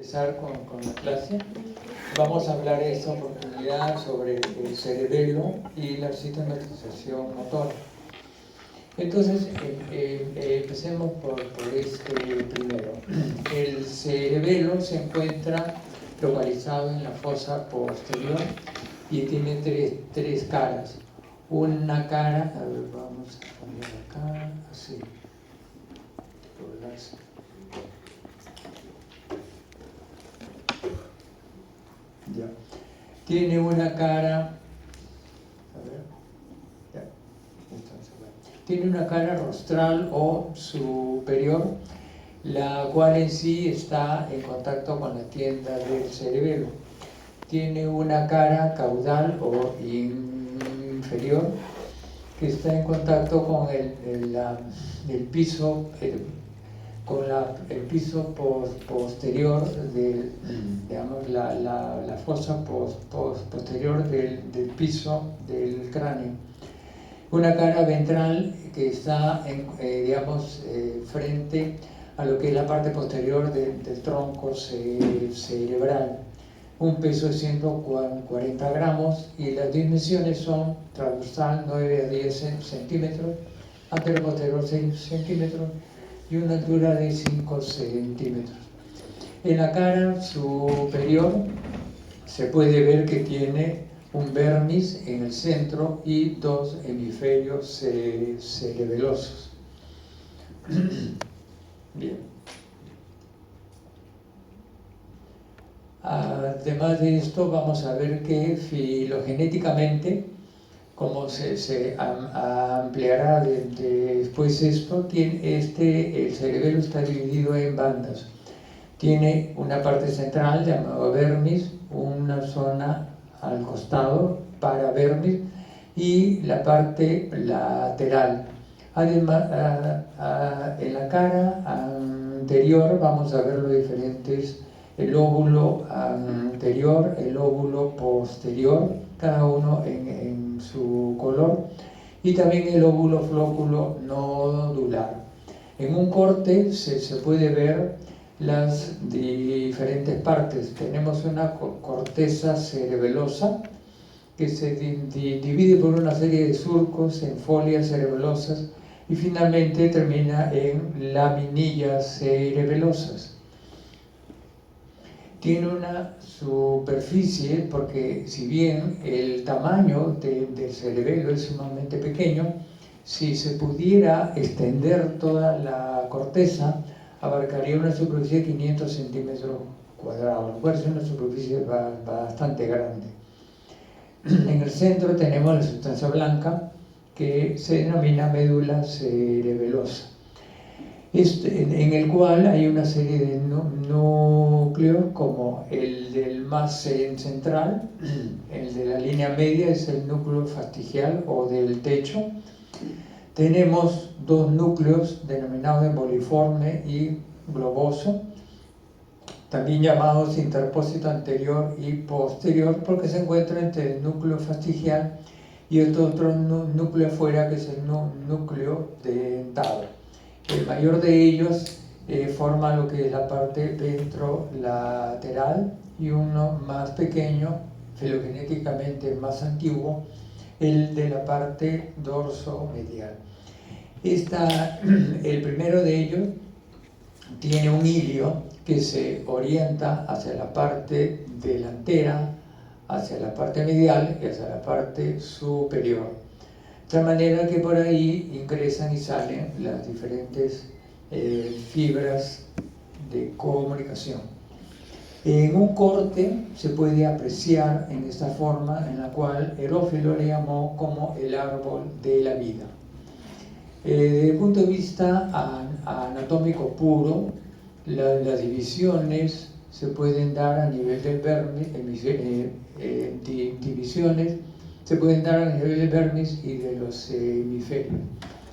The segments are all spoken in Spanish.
Empezar con la clase. Vamos a hablar en esta oportunidad sobre el cerebelo y la sistematización motora. Entonces, empecemos por este primero. El cerebelo se encuentra localizado en la fosa posterior y tiene tres caras. Una cara, a ver, vamos a poner acá, así. Ya. Tiene una cara, a ver, ya. Entonces, bueno. Tiene una cara rostral o superior, la cual en sí está en contacto con la tienda del cerebelo. Tiene una cara caudal o inferior que está en contacto con el piso, el piso posterior, digamos, la fosa posterior del piso del cráneo. Una cara ventral que está, digamos, frente a lo que es la parte posterior del tronco cerebral. Un peso de 140 gramos y las dimensiones son transversal 9 a 10 centímetros, anterior-posterior 6 centímetros y una altura de 5 centímetros. En la cara superior se puede ver que tiene un vermis en el centro y dos hemisferios cerebelosos. Bien. Además de esto, vamos a ver que filogenéticamente, como se ampliará después esto, el cerebelo está dividido en bandas. Tiene una parte central llamada vermis, una zona al costado para vermis y la parte lateral. Además, en la cara anterior vamos a ver los diferentes, el lóbulo anterior, el lóbulo posterior, cada uno en su color, y también el lóbulo flóculo nodular. En un corte se puede ver las diferentes partes. Tenemos una corteza cerebelosa que se divide por una serie de surcos en folias cerebelosas y finalmente termina en laminillas cerebelosas. Tiene una superficie, porque si bien el tamaño del cerebelo es sumamente pequeño, si se pudiera extender toda la corteza, abarcaría una superficie de 500 centímetros cuadrados, lo cual es una superficie bastante grande. En el centro tenemos la sustancia blanca, que se denomina médula cerebelosa, en el cual hay una serie de núcleos, como el del más central, el de la línea media es el núcleo fastigial o del techo. Tenemos dos núcleos denominados emboliforme y globoso, también llamados interpósito anterior y posterior, porque se encuentran entre el núcleo fastigial y otro núcleo afuera, que es el núcleo dentado. El mayor de ellos forma lo que es la parte ventrolateral, y uno más pequeño, filogenéticamente más antiguo, el de la parte dorsomedial. El primero de ellos tiene un hilio que se orienta hacia la parte delantera, hacia la parte medial y hacia la parte superior. De tal manera que por ahí ingresan y salen las diferentes fibras de comunicación. En un corte se puede apreciar en esta forma, en la cual Herófilo le llamó como el árbol de la vida. Desde el punto de vista anatómico puro, las divisiones se pueden dar a nivel del vermis, divisiones se pueden dar a nivel del vermis y de los hemisferios.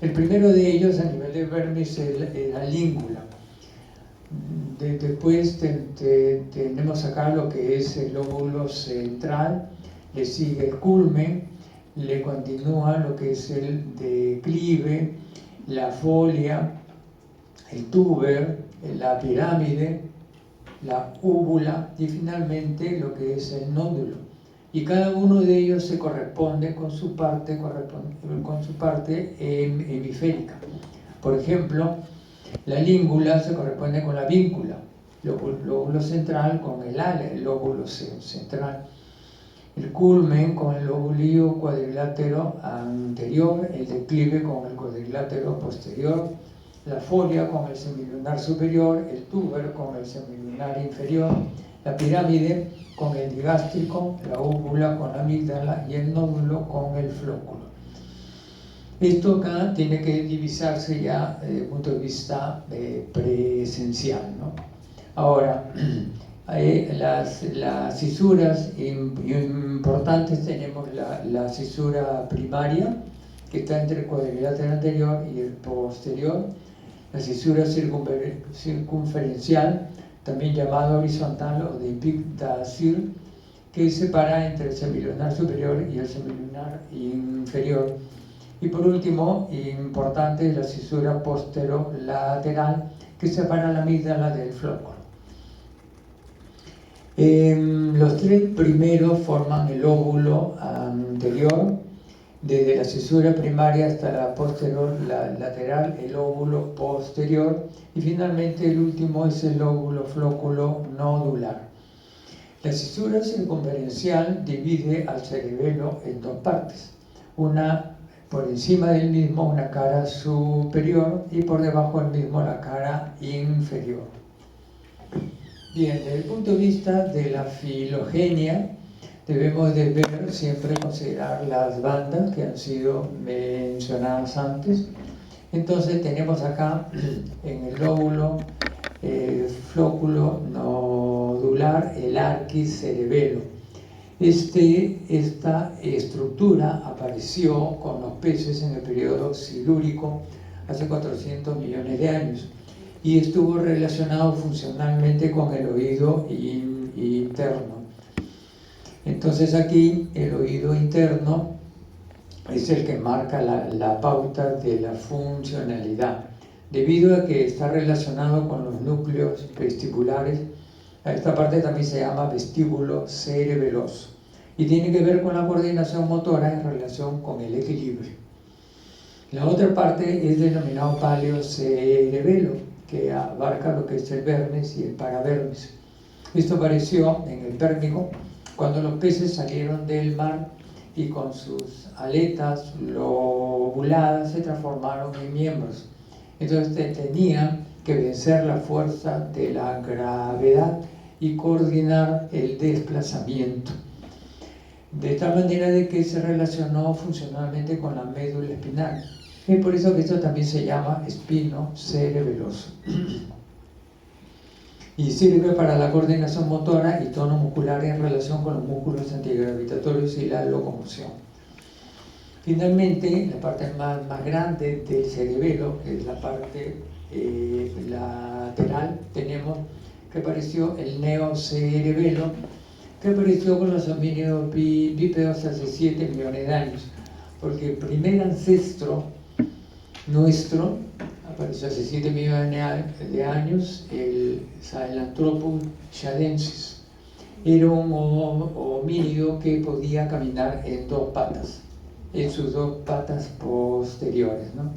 El primero de ellos, a nivel del vermis, es la língula. Después tenemos acá lo que es el lóbulo central, le sigue el culmen, le continúa lo que es el declive, la folia, el túber, la pirámide, la úvula y finalmente lo que es el nódulo. Y cada uno de ellos se corresponde con su parte hemisférica. Por ejemplo, la língula se corresponde con la víncula, el lóbulo central con el ala, el lóbulo central, el culmen con el lóbulo cuadrilátero anterior, el declive con el cuadrilátero posterior, la folia con el semilunar superior, el túber con el semilunar inferior, la pirámide con el digástrico, la úvula con la amígdala y el nódulo con el flóculo. Esto acá tiene que divisarse ya desde el punto de vista presencial, ¿no? Ahora, las cisuras importantes tenemos la cisura primaria, que está entre el cuadrilátero anterior y el posterior, la cisura circunferencial, también llamada horizontal o de Pic-Dacier, que separa entre el semilunar superior y el semilunar inferior. Y por último, importante, la cisura posterolateral, que separa la amígdala del flóculo. Los tres primeros forman el lóbulo anterior, desde la cisura primaria hasta la posterolateral, el lóbulo posterior, y finalmente el último es el lóbulo flóculo nodular. La cisura circunferencial divide al cerebelo en dos partes, una por encima del mismo una cara superior y por debajo del mismo la cara inferior. Bien, desde el punto de vista de la filogenia, debemos de ver, siempre considerar las bandas que han sido mencionadas antes. Entonces tenemos acá en el lóbulo flóculo nodular el arquis cerebelo. Esta estructura apareció con los peces en el periodo silúrico hace 400 millones de años y estuvo relacionado funcionalmente con el oído interno. Entonces aquí el oído interno es el que marca la pauta de la funcionalidad. Debido a que está relacionado con los núcleos vestibulares, a esta parte también se llama vestíbulo cerebeloso y tiene que ver con la coordinación motora en relación con el equilibrio. La otra parte es denominado paleocerebelo, que abarca lo que es el vermes y el paravermes. Esto apareció en el Pérmico cuando los peces salieron del mar y con sus aletas lobuladas se transformaron en miembros. Entonces tenían que vencer la fuerza de la gravedad y coordinar el desplazamiento. De tal manera de que se relacionó funcionalmente con la médula espinal. Es por eso que esto también se llama espino cerebeloso. Y sirve para la coordinación motora y tono muscular en relación con los músculos antigravitatorios y la locomoción. Finalmente, la parte más grande del cerebelo, que es la parte lateral, tenemos que apareció el neocerebelo, que apareció con los homínidos bípedos hace 7 millones de años, porque el primer ancestro nuestro apareció hace 7 millones de años, el Sahelanthropus shadensis. Era un homínido que podía caminar en dos patas, en sus dos patas posteriores, ¿no?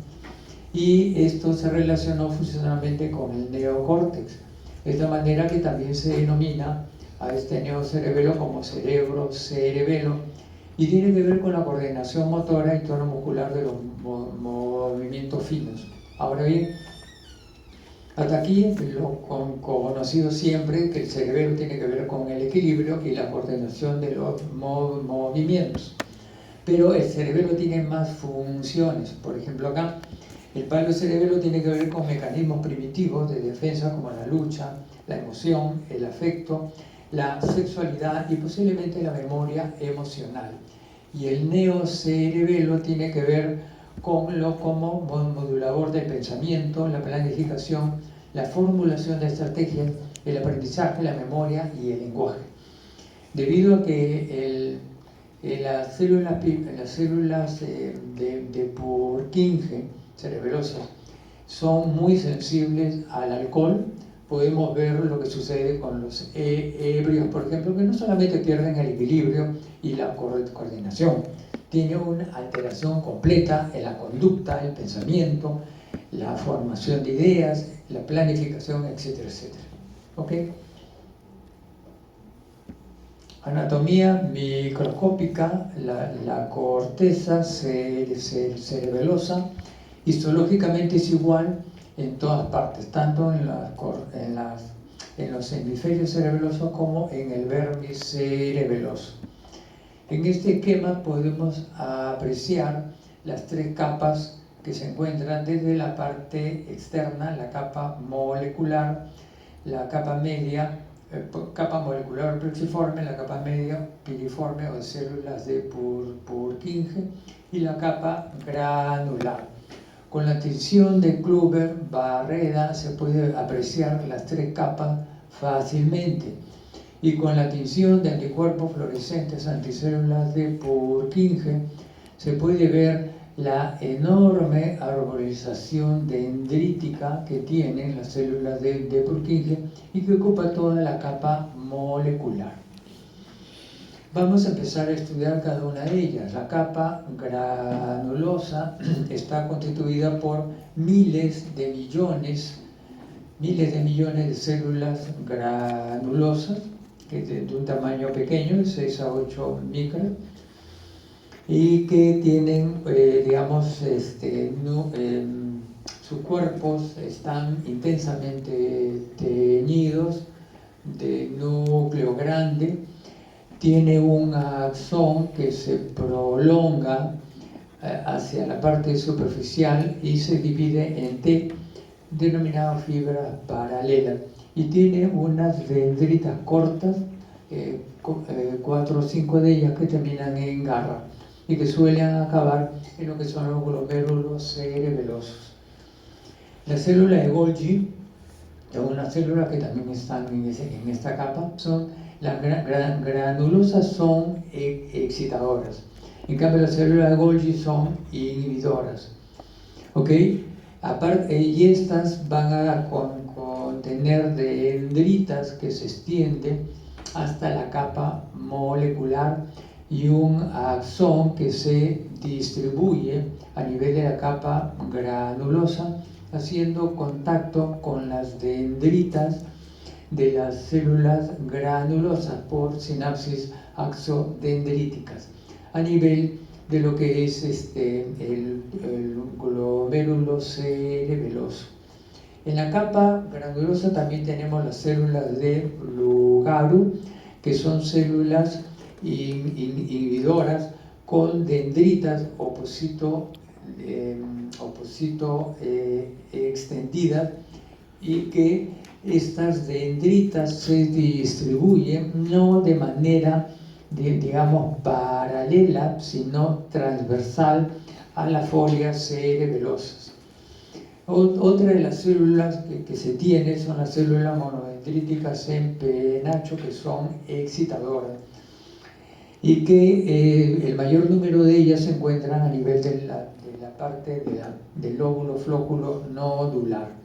Y esto se relacionó funcionalmente con el neocórtex, de esta manera que también se denomina a este neocerebelo como cerebro-cerebelo, y tiene que ver con la coordinación motora y tono muscular de los movimientos finos. Ahora bien, hasta aquí lo conocido siempre, que el cerebelo tiene que ver con el equilibrio y la coordinación de los movimientos. Pero el cerebelo tiene más funciones. Por ejemplo, acá el paleocerebelo tiene que ver con mecanismos primitivos de defensa como la lucha, la emoción, el afecto, la sexualidad y posiblemente la memoria emocional. Y el neocerebelo tiene que ver con lo como modulador del pensamiento, la planificación, la formulación de estrategias, el aprendizaje, la memoria y el lenguaje. Debido a que las células de Purkinje cerebelosas son muy sensibles al alcohol, podemos ver lo que sucede con los ebrios, por ejemplo, que no solamente pierden el equilibrio y la coordinación, tiene una alteración completa en la conducta, el pensamiento, la formación de ideas, la planificación, etcétera, etcétera. ¿Ok? Anatomía microscópica, la corteza cerebelosa histológicamente es igual en todas partes, tanto en los hemisferios cerebelosos como en el vértice cerebeloso. En este esquema podemos apreciar las tres capas que se encuentran desde la parte externa, la capa molecular, la capa media, capa molecular plexiforme, la capa media piriforme o de células de Purkinje y la capa granular. Con la tinción de Kluber-Barreda se puede apreciar las tres capas fácilmente, y con la tinción de anticuerpos fluorescentes anticélulas de Purkinje se puede ver la enorme arborización dendrítica que tienen las células de Purkinje y que ocupa toda la capa molecular. Vamos a empezar a estudiar cada una de ellas. La capa granulosa está constituida por miles de millones de células granulosas, que de un tamaño pequeño, de 6 a 8 micras, y que tienen, sus cuerpos están intensamente teñidos de núcleo grande, tiene un axón que se prolonga hacia la parte superficial y se divide en T, denominadas fibras paralelas, y tiene unas dendritas cortas, 4 o 5 de ellas que terminan en garra y que suelen acabar en lo que son los glomérulos cerebelosos. La célula de Golgi es una célula que también están en esta capa. Las granulosas son excitadoras, en cambio las células de Golgi son inhibidoras. ¿Ok? Aparte, y estas van a contener dendritas que se extienden hasta la capa molecular y un axón que se distribuye a nivel de la capa granulosa, haciendo contacto con las dendritas de las células granulosas por sinapsis axodendríticas a nivel de lo que es el glomérulo cerebeloso. En la capa granulosa también tenemos las células de Lugaro, que son células inhibidoras con dendritas oposito extendidas, y que estas dendritas se distribuyen no de manera digamos paralela, sino transversal a las folias cerebelosas. Otra de las células que se tiene son las células monodendríticas en penacho, que son excitadoras, y que el mayor número de ellas se encuentran a nivel de la parte del lóbulo flóculo nodular.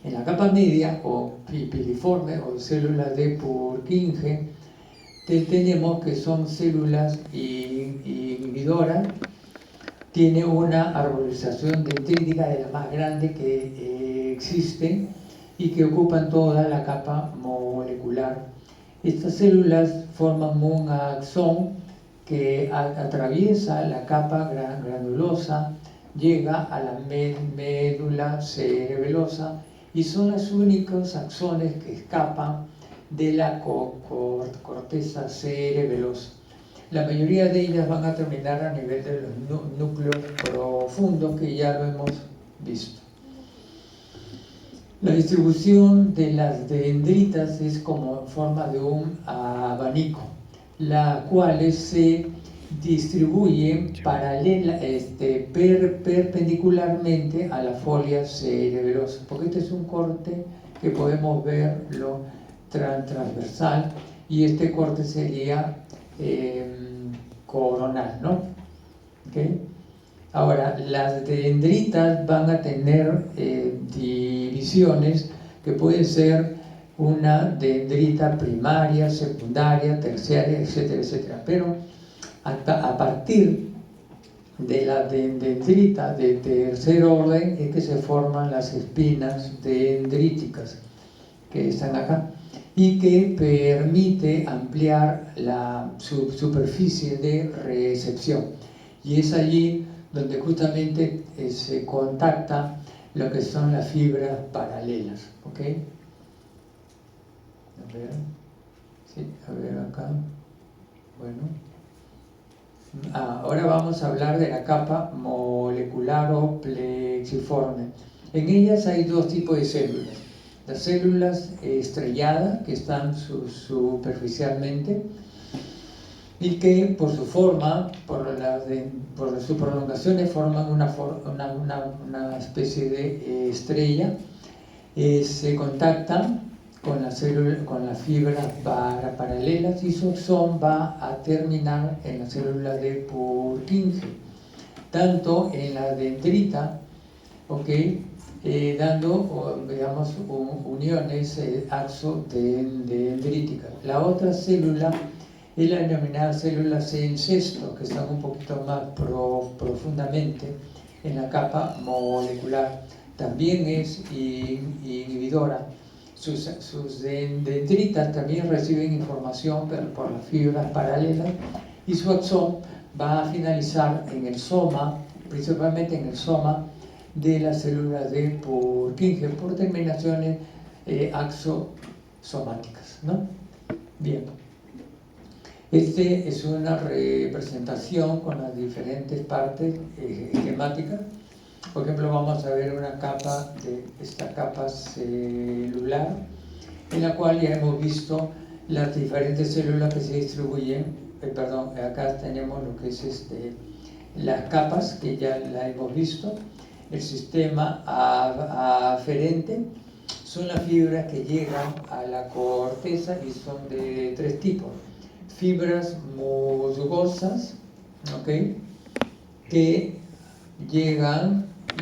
En la capa media, o piriforme, o células de Purkinje, tenemos que son células inhibidoras. Tiene una arborización dendrítica de la más grande que existe y que ocupan toda la capa molecular. Estas células forman un axón que atraviesa la capa granulosa, llega a la médula cerebelosa, y son los únicos axones que escapan de la corteza cerebelosa. La mayoría de ellas van a terminar a nivel de los núcleos profundos, que ya lo hemos visto. La distribución de las dendritas es como en forma de un abanico, las cuales se distribuyen perpendicularmente a las folias cerebelosas, porque este es un corte que podemos verlo transversal, y este corte sería coronal, ¿no? ¿Okay? Ahora, las dendritas van a tener divisiones que puede ser una dendrita primaria, secundaria, terciaria, etcétera, etcétera. Pero a partir de la dendrita de tercer orden es que se forman las espinas dendríticas que están acá y que permite ampliar la superficie de recepción, y es allí donde justamente se contacta lo que son las fibras paralelas, ¿ok? A ver, sí, a ver acá, bueno. Ahora vamos a hablar de la capa molecular o plexiforme. En ellas hay dos tipos de células. Las células estrelladas, que están superficialmente y que por su forma, por sus prolongaciones, forman una especie de estrella. Se contactan con las fibras paralelas y su axón va a terminar en la célula de Purkinje, tanto en la dendrita, ¿ok? Dando, digamos, uniones axo-dendríticas. La otra célula es la denominada célula incesto, que están un poquito más profundamente en la capa molecular. También es inhibidora. Sus dendritas también reciben información por las fibras paralelas, y su axón va a finalizar en el soma, principalmente en el soma de las células de Purkinje, por terminaciones axosomáticas, ¿no? Bien. Este es una representación con las diferentes partes esquemáticas. Por ejemplo, vamos a ver una capa de esta capa celular, en la cual ya hemos visto las diferentes células que se distribuyen. Acá tenemos lo que es las capas, que ya la hemos visto. El sistema aferente son las fibras que llegan a la corteza y son de tres tipos. Fibras musgosas, ¿ok?, que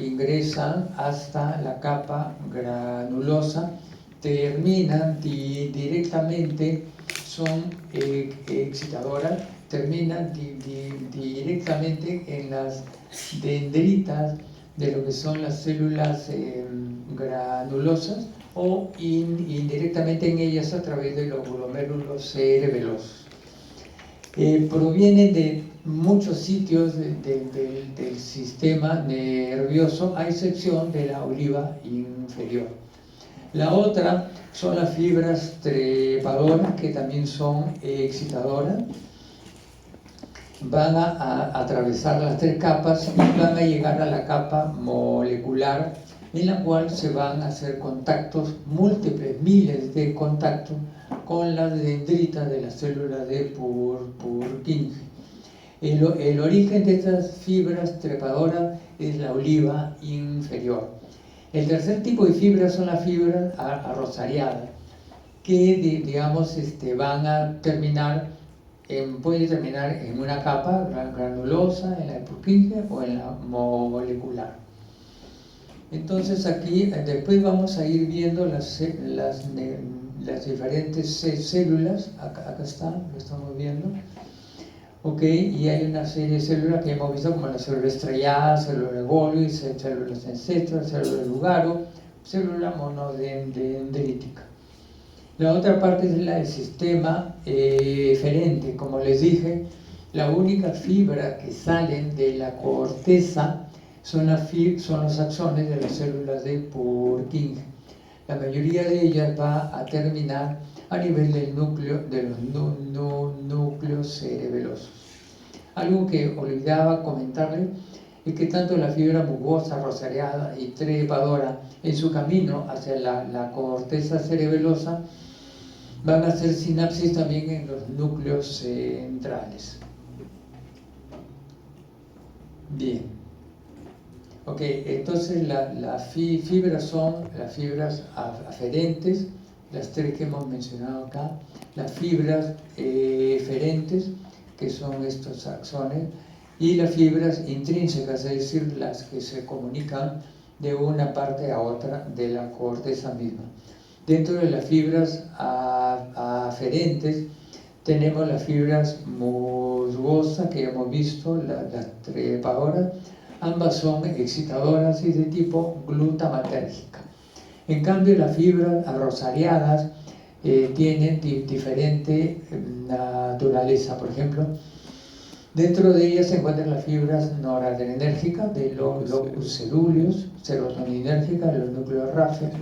ingresan hasta la capa granulosa, terminan directamente, son excitadoras, terminan directamente en las dendritas de lo que son las células granulosas, o indirectamente en ellas a través de los glomérulos cerebelosos. Provienen de muchos sitios del sistema nervioso, a excepción de la oliva inferior. La otra son las fibras trepadoras, que también son excitadoras. Van a atravesar las tres capas y van a llegar a la capa molecular, en la cual se van a hacer contactos, múltiples, miles de contactos con las dendritas de las células de Purkinje. El origen de estas fibras trepadoras es la oliva inferior. El tercer tipo de fibras son las fibras arrozariadas, que digamos van a terminar puede terminar en una capa granulosa, en la de Purkinje, o en la molecular. Entonces aquí después vamos a ir viendo las diferentes células. Acá están, lo estamos viendo. Ok, y hay una serie de células que hemos visto, como la célula estrellada, célula Golgi, células ancestras, célula Lugaro, célula monodendrítica. La otra parte es la del sistema eferente. Como les dije, la única fibra que salen de la corteza son los axones de las células de Purkinje. La mayoría de ellas va a terminar a nivel del núcleo, de los núcleos cerebelosos. Algo que olvidaba comentarles es que tanto la fibra musgosa, rosariada y trepadora, en su camino hacia la corteza cerebelosa, van a hacer sinapsis también en los núcleos centrales. Bien. Ok, entonces las fibras son las fibras aferentes, las tres que hemos mencionado acá, las fibras eferentes, que son estos axones, y las fibras intrínsecas, es decir, las que se comunican de una parte a otra de la corteza misma. Dentro de las fibras aferentes tenemos las fibras musgosas que hemos visto, las trepadoras. Ambas son excitadoras y de tipo glutamatérgica. En cambio, las fibras rosariadas tienen diferente naturaleza. Por ejemplo, dentro de ellas se encuentran las fibras noradrenérgicas de los locus cerúleos, serotoninérgicas de los núcleos ráfagas,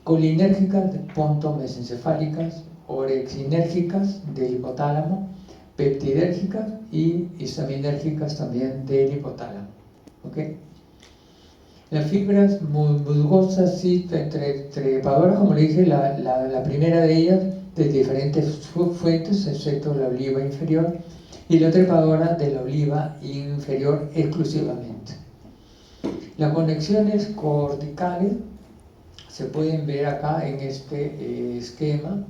colinérgicas de pontomesencefálicas, orexinérgicas del hipotálamo, peptidérgicas y histaminérgicas también del hipotálamo. ¿Okay? Las fibras musgosas y trepadoras, como le dije, la primera de ellas de diferentes fuentes, excepto la oliva inferior, y la trepadora de la oliva inferior exclusivamente. Las conexiones corticales se pueden ver acá en este esquema.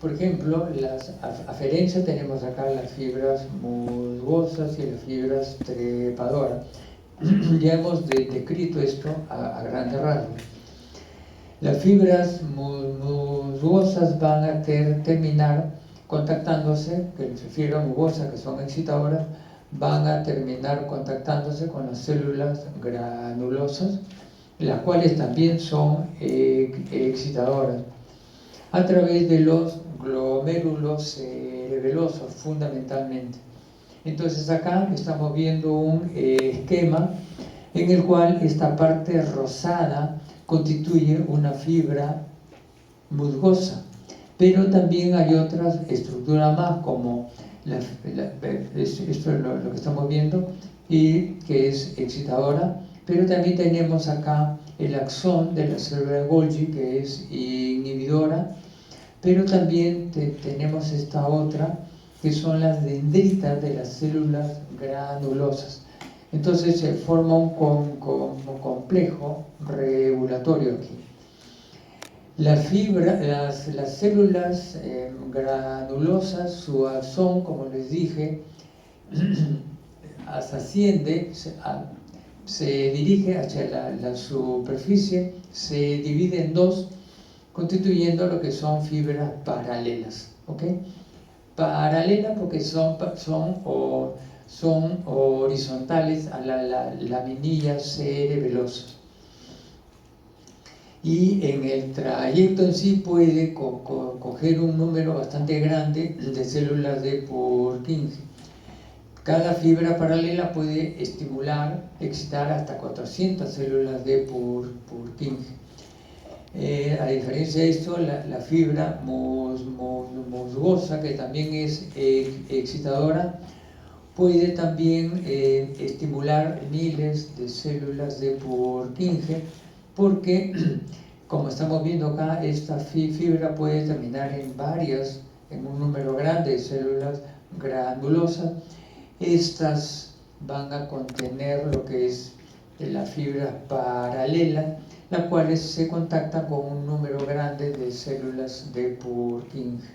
Por ejemplo, las aferencias tenemos acá las fibras musgosas y las fibras trepadoras. Ya hemos descrito esto a grandes rasgos. Las fibras musgosas van a terminar contactándose, que las fibras musgosas que son excitadoras, van a terminar contactándose con las células granulosas, las cuales también son excitadoras, a través de los glomérulos cerebelosos fundamentalmente. Entonces acá estamos viendo un esquema en el cual esta parte rosada constituye una fibra musgosa, pero también hay otras estructuras más, como esto es lo que estamos viendo, y que es excitadora, pero también tenemos acá el axón de la célula de Golgi, que es inhibidora, pero también tenemos esta otra, que son las dendritas de las células granulosas. Entonces se forma un complejo regulatorio aquí. Las células granulosas, su axón, como les dije, asciende, se dirige hacia la superficie, se divide en dos, constituyendo lo que son fibras paralelas. ¿Okay? Paralelas porque son horizontales a la laminilla cerebelosa. Y en el trayecto en sí puede coger un número bastante grande de células de Purkinje. Cada fibra paralela puede excitar hasta 400 células de Purkinje. A diferencia de esto, la fibra musgosa, que también es excitadora, puede también estimular miles de células de Purkinje, porque, como estamos viendo acá, esta fibra puede terminar en un número grande de células granulosas. Estas van a contener lo que es la fibra paralela, las cuales se contactan con un número grande de células de Purkinje.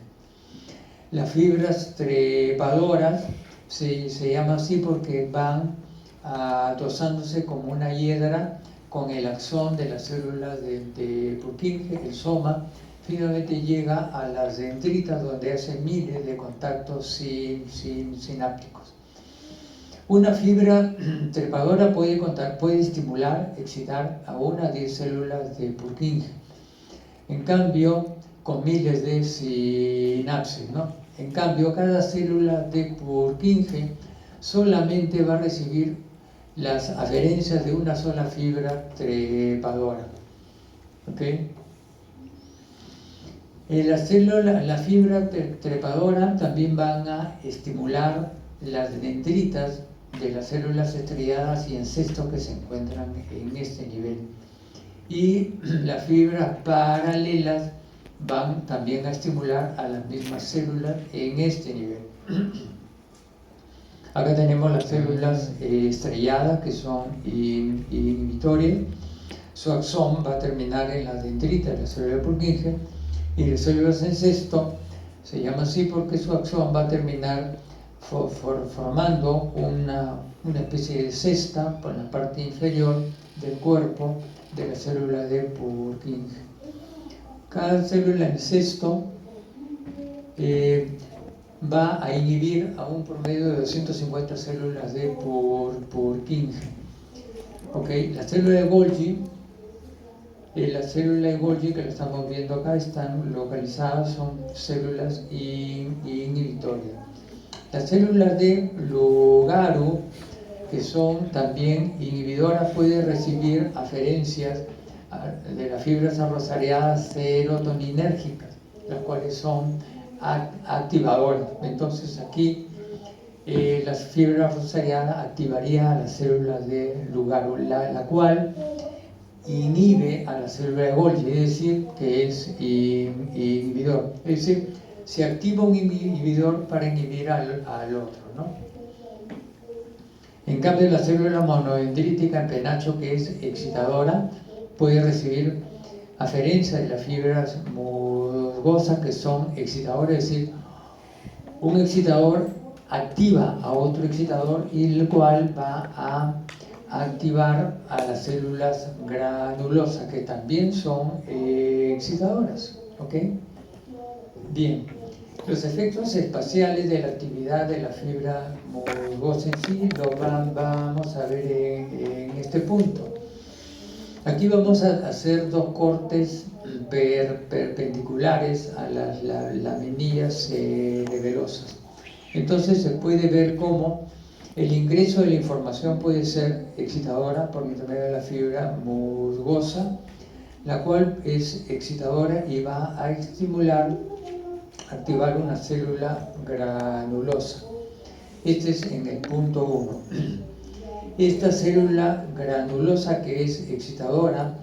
Las fibras trepadoras se llaman así porque van atosándose como una hiedra con el axón de las células de Purkinje. El soma finalmente llega a las dendritas, donde hace miles de contactos sinápticos. Una fibra trepadora puede excitar a una de células de Purkinje. En cambio, con miles de sinapsis, ¿no? En cambio, cada célula de Purkinje solamente va a recibir las aferencias de una sola fibra trepadora. ¿Okay? La fibra trepadora también van a estimular las dendritas de las células estrelladas y encestos que se encuentran en este nivel. Y las fibras paralelas van también a estimular a las mismas células en este nivel. Acá tenemos las células estrelladas, que son inhibitorias. Su axón va a terminar en la dendrita de la célula de Purkinje, y las células encesto se llama así porque su axón va a terminar formando una especie de cesta por la parte inferior del cuerpo de la célula de Purkinje. Cada célula en cesto va a inhibir a un promedio de 250 células D por 15. Okay. La célula de Golgi que lo estamos viendo acá están localizadas, son células inhibitorias. Las células de Lugaro, que son también inhibidoras, pueden recibir aferencias de las fibras arrozariadas serotoninérgicas, las cuales son activadoras. Entonces aquí las fibras arrozariadas activarían a las células de Lugaro, la cual inhibe a la célula de Golgi, es decir, que es inhibidor. Es decir, se activa un inhibidor para inhibir al otro, ¿no? En cambio, la célula monodendrítica en penacho, que es excitadora, puede recibir aferencia de las fibras musgosas, que son excitadoras, es decir, un excitador activa a otro excitador y el cual va a activar a las células granulosas, que también son excitadoras. ¿Ok? Bien, los efectos espaciales de la actividad de la fibra musgosa en sí lo vamos a ver en este punto. Aquí vamos a hacer dos cortes perpendiculares a las laminillas cerebelosas. Entonces se puede ver cómo el ingreso de la información puede ser excitadora por intermedio de la fibra musgosa, la cual es excitadora y va a activar una célula granulosa. Este es en el punto 1. Esta célula granulosa, que es excitadora,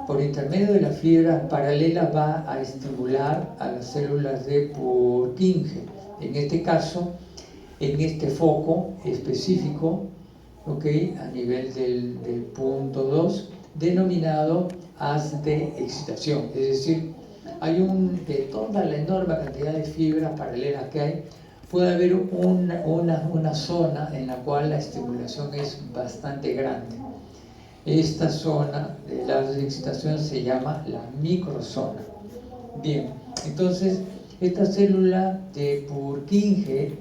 por intermedio de las fibras paralelas va a estimular a las células de Purkinje. En este caso, en este foco específico, ¿okay? A nivel del punto 2, denominado haz de excitación. Es decir, hay de toda la enorme cantidad de fibras paralelas que hay, puede haber una zona en la cual la estimulación es bastante grande. Esta zona de la excitación se llama la microzona. Bien, entonces esta célula de Purkinje,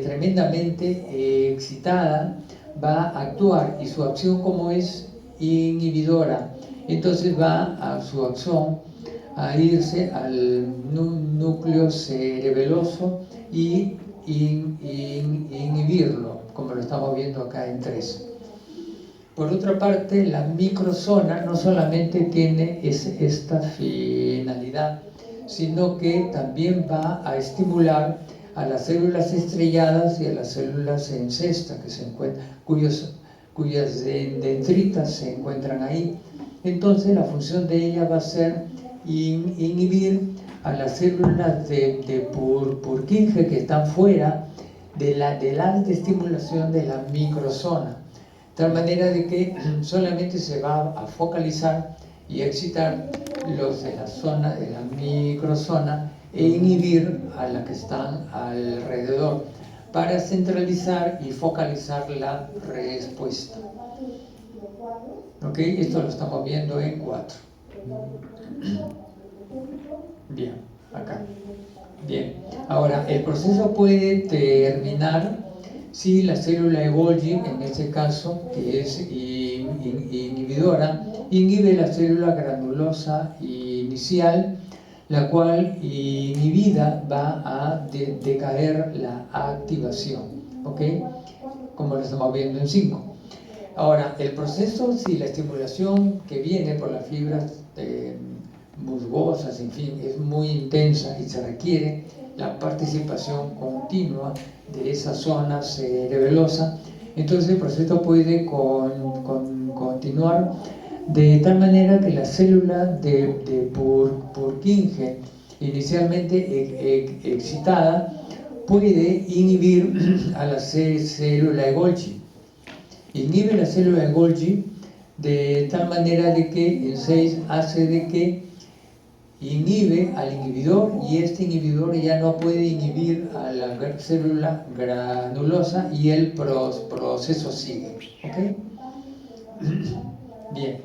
tremendamente excitada, va a actuar, y su acción, como es inhibidora, entonces va a su acción a irse al núcleo cerebeloso y inhibirlo, como lo estamos viendo acá en 3. Por otra parte, la microzona no solamente tiene esta finalidad, sino que también va a estimular a las células estrelladas y a las células en cesta, que se encuentran, cuyas dendritas se encuentran ahí. Entonces la función de ella va a ser inhibir a las células de Purkinje que están fuera de la estimulación de la microzona, de tal manera de que solamente se va a focalizar y excitar los de la zona de la microzona e inhibir a las que están alrededor, para centralizar y focalizar la respuesta. ¿Ok? Esto lo estamos viendo en 4. Bien, acá. Bien, ahora el proceso puede terminar si la célula de Golgi, en este caso, que es inhibidora, inhibe la célula granulosa inicial, la cual inhibida va a decaer la activación, ¿ok? Como lo estamos viendo en 5. Ahora, el proceso, si la estimulación que viene por las fibras musgosas, en fin, es muy intensa y se requiere la participación continua de esa zona cerebelosa, entonces el proceso puede continuar de tal manera que la célula de Purkinje, inicialmente excitada, puede inhibir a la célula de Golgi. Inhibe la célula de Golgi de tal manera de que en 6 hace de que inhibe al inhibidor, y este inhibidor ya no puede inhibir a la célula granulosa y el proceso sigue. ¿Ok? Bien.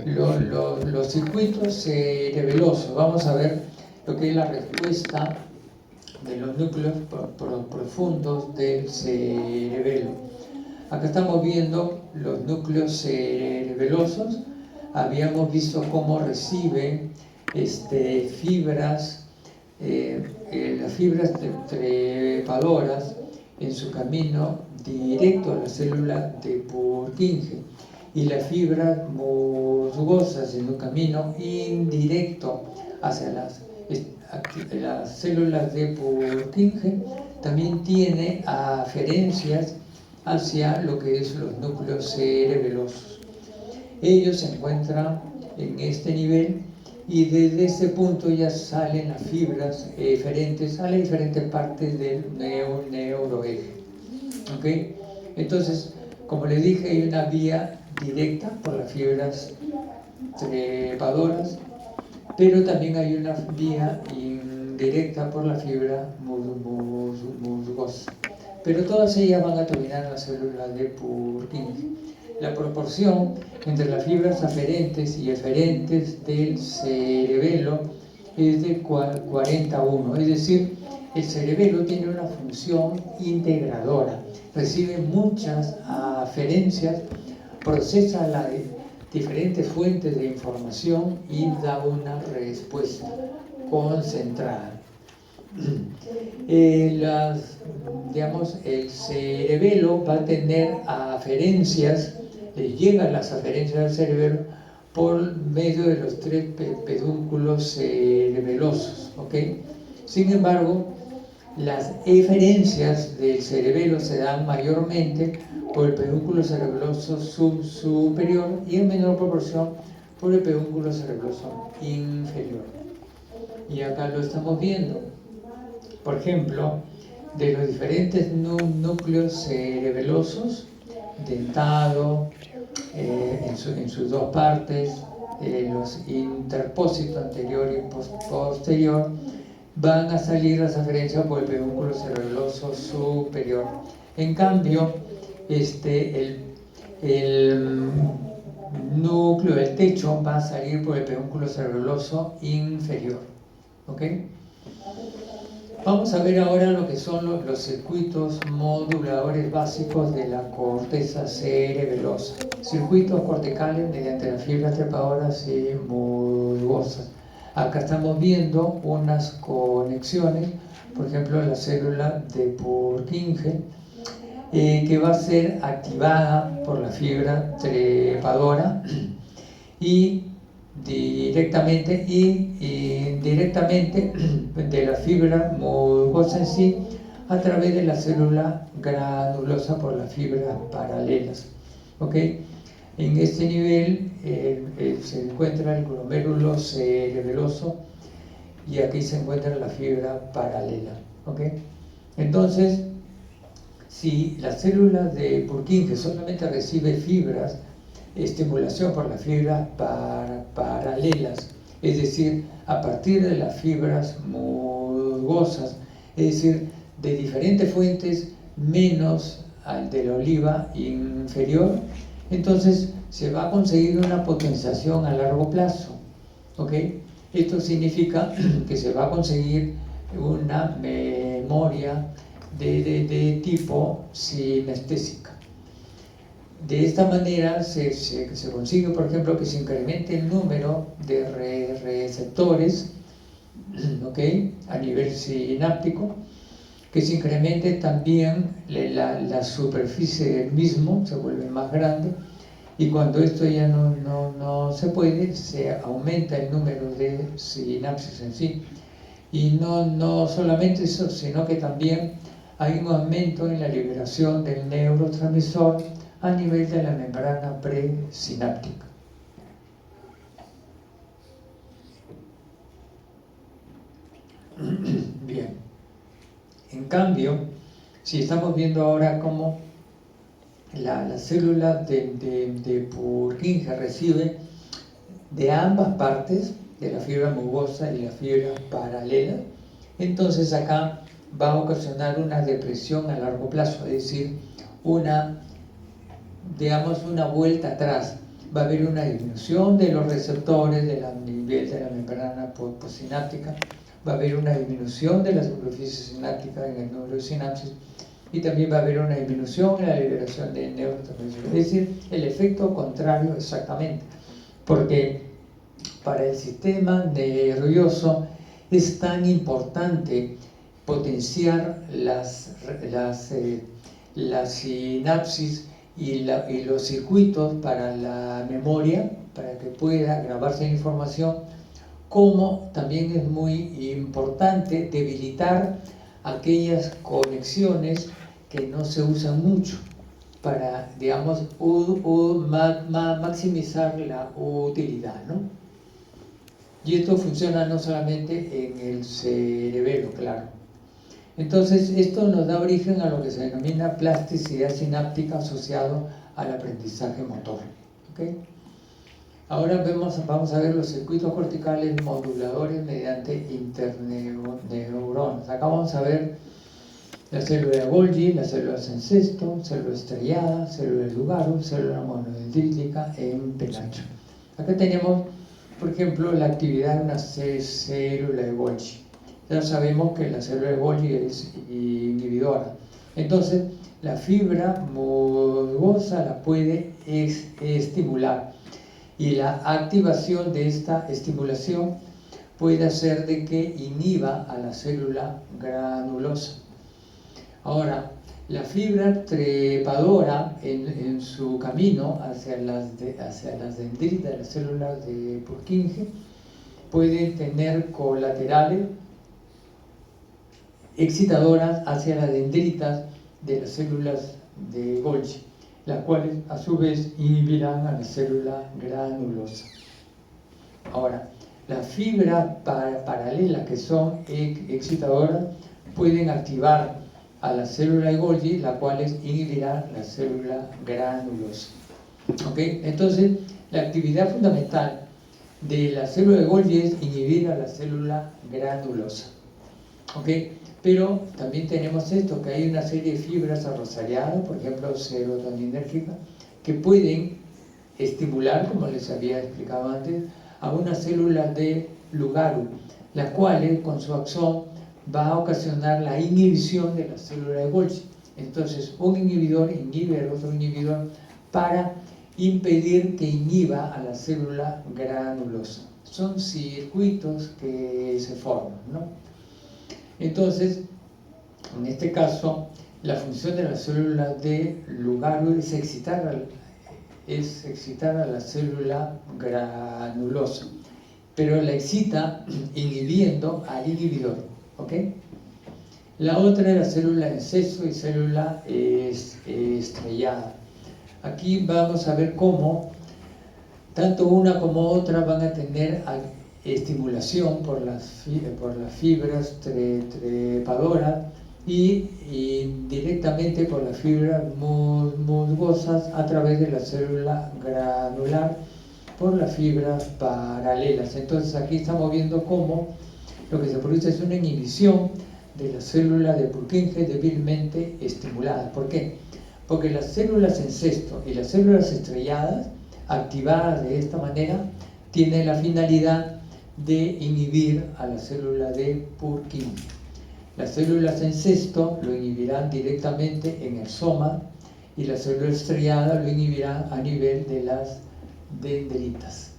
los circuitos cerebelosos. Vamos a ver lo que es la respuesta de los núcleos profundos del cerebelo. Acá estamos viendo los núcleos cerebelosos. Habíamos visto cómo recibe fibras, las fibras trepadoras en su camino directo a la célula de Purkinje, y las fibras musgosas en un camino indirecto hacia las células de Purkinje. También tiene aferencias hacia lo que es los núcleos cerebelosos. Ellos se encuentran en este nivel y desde ese punto ya salen las fibras eferentes a las diferentes partes del neuroeje. ¿Okay? Entonces, como les dije, hay una vía directa por las fibras trepadoras, pero también hay una vía indirecta por la fibra musgosa. Pero todas ellas van a terminar en la célula de Purkinje. La proporción entre las fibras aferentes y eferentes del cerebelo es de 40:1, es decir, el cerebelo tiene una función integradora, recibe muchas aferencias, procesa las diferentes fuentes de información y da una respuesta concentrada. El cerebelo va a tener aferencias, llegan las aferencias al cerebelo por medio de los 3 pedúnculos cerebelosos. ¿Okay? Sin embargo, las eferencias del cerebelo se dan mayormente por el pedúnculo cerebeloso superior y en menor proporción por el pedúnculo cerebeloso inferior. Y acá lo estamos viendo. Por ejemplo, de los diferentes núcleos cerebelosos, dentado, en sus 2 partes, los interpósitos anterior y posterior, van a salir las aferencias por el pedúnculo cerebeloso superior. En cambio, el núcleo del techo va a salir por el pedúnculo cerebeloso inferior. ¿Ok? Vamos a ver ahora lo que son los circuitos moduladores básicos de la corteza cerebelosa. Circuitos corticales mediante las fibras trepadoras y musgosas. Acá estamos viendo unas conexiones, por ejemplo, la célula de Purkinje, que va a ser activada por la fibra trepadora y directamente e indirectamente de la fibra musgosa en sí, a través de la célula granulosa por las fibras paralelas. ¿Okay? En este nivel se encuentra el glomérulo cerebeloso y aquí se encuentra la fibra paralela. ¿Okay? Entonces, si la célula de Purkinje solamente recibe fibras, estimulación por las fibras paralelas, es decir, a partir de las fibras musgosas, es decir, de diferentes fuentes menos al de la oliva inferior, entonces se va a conseguir una potenciación a largo plazo. ¿Okay? Esto significa que se va a conseguir una memoria de tipo sinestésica. De esta manera se consigue, por ejemplo, que se incremente el número de receptores, ¿okay?, a nivel sináptico, que se incremente también la superficie del mismo, se vuelve más grande, y cuando esto ya no se puede, se aumenta el número de sinapsis en sí. Y no solamente eso, sino que también hay un aumento en la liberación del neurotransmisor a nivel de la membrana presináptica. Bien. En cambio, si estamos viendo ahora cómo la célula de Purkinje recibe de ambas partes, de la fibra musgosa y la fibra paralela, entonces acá va a ocasionar una depresión a largo plazo, es decir, una vuelta atrás. va a haber una disminución de los receptores del nivel de la membrana postsináptica, va a haber una disminución de la superficie sináptica en el número de sinapsis y también va a haber una disminución en la liberación de neurotransmisores. Es decir, el efecto contrario exactamente, porque para el sistema nervioso es tan importante potenciar las sinapsis y los circuitos para la memoria, para que pueda grabarse la información, como también es muy importante debilitar aquellas conexiones que no se usan mucho para, digamos, maximizar la utilidad, ¿no? Y esto funciona no solamente en el cerebelo, claro. Entonces, esto nos da origen a lo que se denomina plasticidad sináptica asociado al aprendizaje motor. ¿Okay? Ahora vamos a ver los circuitos corticales moduladores mediante interneuronas. Acá vamos a ver la célula de Golgi, la célula sencesto, célula estrellada, célula de Lugaro, célula monodendrítica en penacho. Acá tenemos, por ejemplo, la actividad de una célula de Golgi. Ya sabemos que la célula de Golgi es inhibidora. Entonces, la fibra musgosa la puede estimular. Y la activación de esta estimulación puede hacer de que inhiba a la célula granulosa. Ahora, la fibra trepadora en su camino hacia las dendritas de las células de Purkinje puede tener colaterales excitadoras hacia las dendritas de las células de Golgi, las cuales a su vez inhibirán a la célula granulosa. Ahora, las fibras paralelas que son excitadoras pueden activar a la célula de Golgi, las cuales inhibirán la célula granulosa. ¿Okay? Entonces, la actividad fundamental de la célula de Golgi es inhibir a la célula granulosa. ¿Okay? Pero también tenemos esto, que hay una serie de fibras arrozariadas, por ejemplo, serotoninérgicas, que pueden estimular, como les había explicado antes, a una célula de Lugaro, las cuales con su axón va a ocasionar la inhibición de la célula de Golgi. Entonces, un inhibidor inhibe al otro inhibidor para impedir que inhiba a la célula granulosa. Son circuitos que se forman, ¿no? Entonces, en este caso, la función de la célula de Lugaro es excitar a la célula granulosa, pero la excita inhibiendo al inhibidor. ¿Okay? La otra es la célula en seso y célula estrellada. Aquí vamos a ver cómo tanto una como otra van a tener estimulación por las fibras trepadoras y indirectamente por las fibras musgosas a través de la célula granular por las fibras paralelas. Entonces aquí estamos viendo cómo lo que se produce es una inhibición de la célula de Purkinje débilmente estimulada. ¿Por qué? Porque las células en cesto y las células estrelladas, activadas de esta manera, tienen la finalidad de inhibir a la célula de Purkinje. Las células en cesto lo inhibirán directamente en el soma y la célula estrellada lo inhibirán a nivel de las dendritas.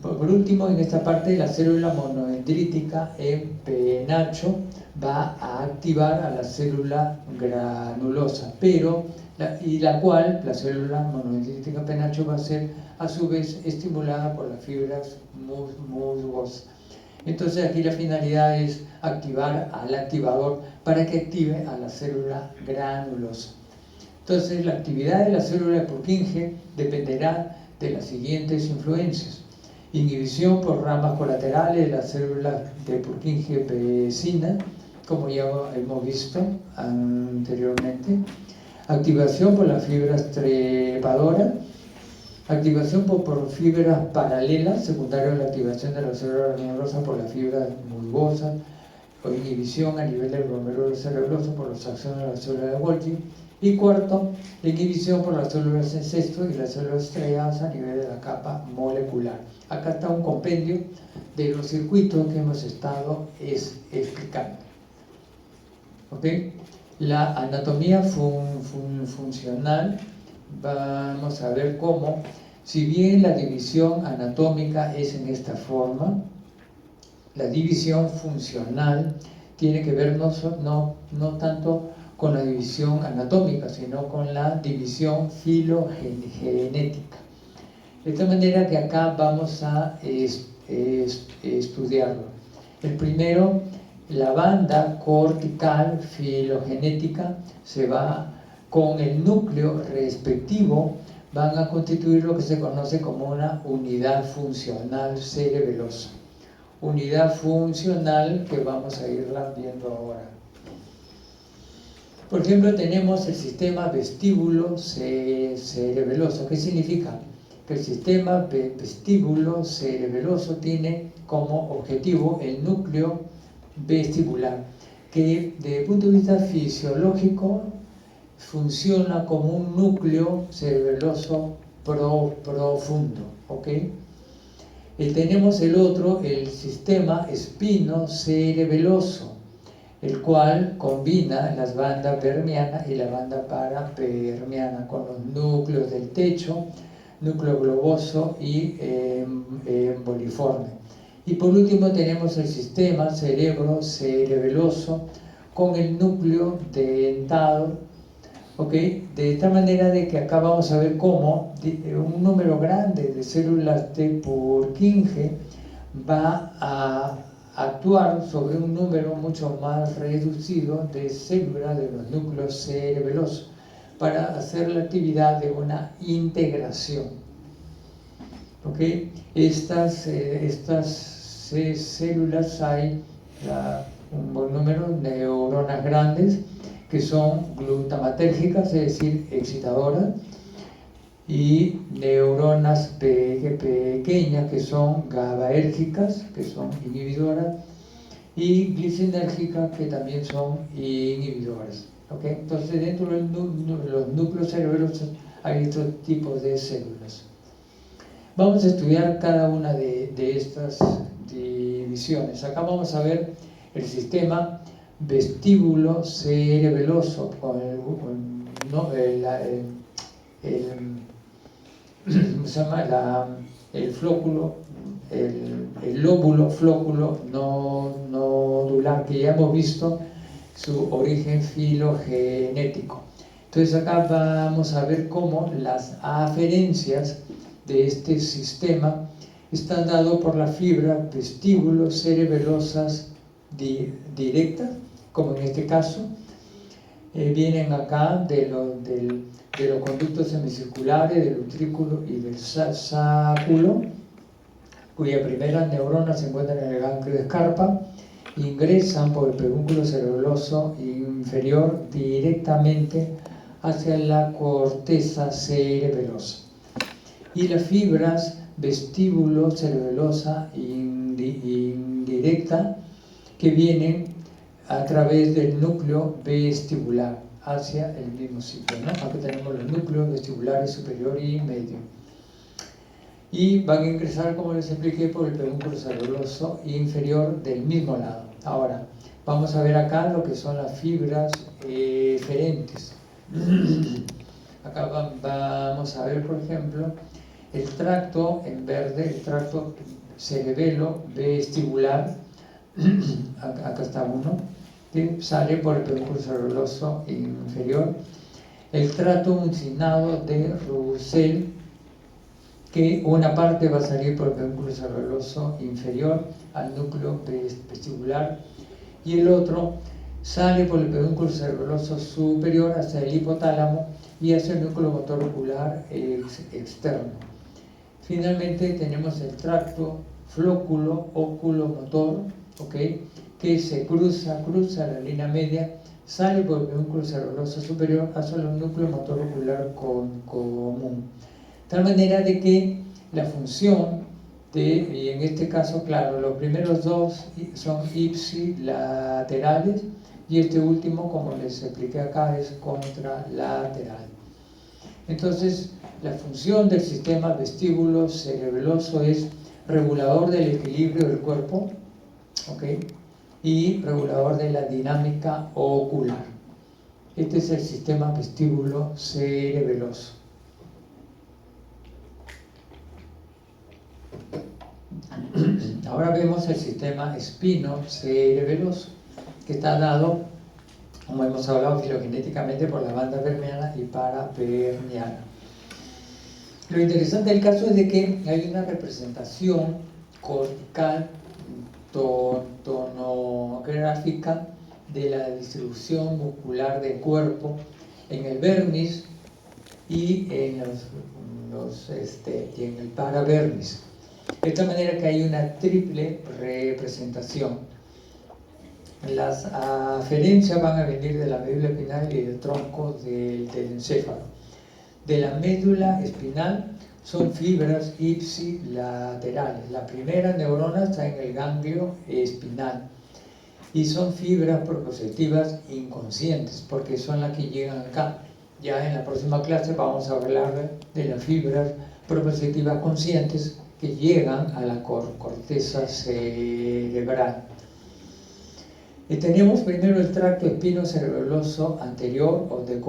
Por último, en esta parte, la célula monodendrítica en penacho va a activar a la célula granulosa, la cual, la célula monodendrítica en penacho, va a ser a su vez estimulada por las fibras musgosas. Entonces aquí la finalidad es activar al activador para que active a la célula granulosa. Entonces la actividad de la célula de Purkinje dependerá de las siguientes influencias: inhibición por ramas colaterales de las células de Purkinje vecina, como ya hemos visto anteriormente; activación por las fibras trepadoras; activación por fibras paralelas, secundaria a la activación de la célula granulosa por las fibras musgosas; o inhibición a nivel del glomérulo cerebroso por los axones de la célula de Golgi; Y cuarto, la inhibición por las células encesto y las células estrelladas a nivel de la capa molecular. Acá está un compendio de los circuitos que hemos estado explicando. ¿Ok? La anatomía funcional, vamos a ver cómo, si bien la división anatómica es en esta forma, la división funcional tiene que ver no tanto con la división anatómica, sino con la división filogenética. De esta manera que acá vamos a estudiarlo. El primero, la banda cortical filogenética se va con el núcleo respectivo, van a constituir lo que se conoce como una unidad funcional cerebelosa. Unidad funcional que vamos a irla viendo ahora. Por ejemplo, tenemos el sistema vestíbulo cerebeloso. ¿Qué significa? Que el sistema vestíbulo cerebeloso tiene como objetivo el núcleo vestibular, que desde el punto de vista fisiológico funciona como un núcleo cerebeloso profundo, ¿ok? Tenemos el otro, el sistema espino-cerebeloso, el cual combina las bandas permiana y la banda parapermiana con los núcleos del techo, núcleo globoso y emboliforme. Y por último tenemos el sistema cerebro-cerebeloso con el núcleo dentado, ¿ok? De esta manera de que acá vamos a ver cómo un número grande de células de Purkinje va a actuar sobre un número mucho más reducido de células de los núcleos cerebelosos para hacer la actividad de una integración. ¿Ok? Estas células hay un buen número de neuronas grandes que son glutamatérgicas, es decir, excitadoras, y neuronas pequeñas que son GABAérgicas, que son inhibidoras, y glicinérgicas, que también son inhibidoras. ¿Okay? Entonces, dentro de los núcleos cerebrosos hay estos tipos de células. Vamos a estudiar cada una de estas divisiones. Acá vamos a ver el sistema vestíbulo cerebeloso con el flóculo, el lóbulo flóculo nodular, que ya hemos visto su origen filogenético. Entonces acá vamos a ver cómo las aferencias de este sistema están dados por las fibras vestíbulo cerebelosas directas, como en este caso, vienen acá de los conductos semicirculares, del utrículo y del sáculo, cuya primera neurona se encuentra en el ganglio de Scarpa, ingresan por el pedúnculo cerebeloso inferior directamente hacia la corteza cerebelosa. Y las fibras vestíbulo cerebelosa indirecta que vienen a través del núcleo vestibular hacia el mismo sitio, ¿no? Aquí tenemos los núcleos vestibulares superior y medio. Y van a ingresar, como les expliqué, por el pedúnculo cerebeloso inferior del mismo lado. Ahora, vamos a ver acá lo que son las fibras eferentes. Acá vamos a ver, por ejemplo, el tracto en verde, el tracto cerebelo vestibular. Acá está uno, que sale por el pedúnculo cerebeloso inferior. El tracto uncinado de Roussel, que una parte va a salir por el pedúnculo cerebeloso inferior al núcleo vestibular y el otro sale por el pedúnculo cerebeloso superior hacia el hipotálamo y hacia el núcleo motor ocular externo. Finalmente tenemos el tracto flóculo oculomotor, ¿okay? Que se cruza la línea media, sale por el pedúnculo cerebeloso superior hacia el núcleo motor ocular común. De tal manera de que la función y en este caso, claro, los primeros dos son ipsilaterales, y este último, como les expliqué acá, es contralateral. Entonces, la función del sistema vestíbulo cerebeloso es regulador del equilibrio del cuerpo, ¿ok?, y regulador de la dinámica ocular. Este es el sistema vestíbulo cerebeloso. Ahora vemos el sistema espino-cerebeloso, que está dado, como hemos hablado, filogenéticamente por la banda verniana y paraverniana. Lo interesante del caso es de que hay una representación cortical tonográfica de la distribución muscular del cuerpo en el vermis y en y en el paravermis. De esta manera que hay una triple representación. Las aferencias van a venir de la médula espinal y del tronco del encéfalo. De la médula espinal son fibras ipsilaterales. La primera neurona está en el ganglio espinal y son fibras propositivas inconscientes porque son las que llegan acá. Ya en la próxima clase vamos a hablar de las fibras propositivas conscientes que llegan a la corteza cerebral. Y tenemos primero el tracto espinocerebeloso anterior o de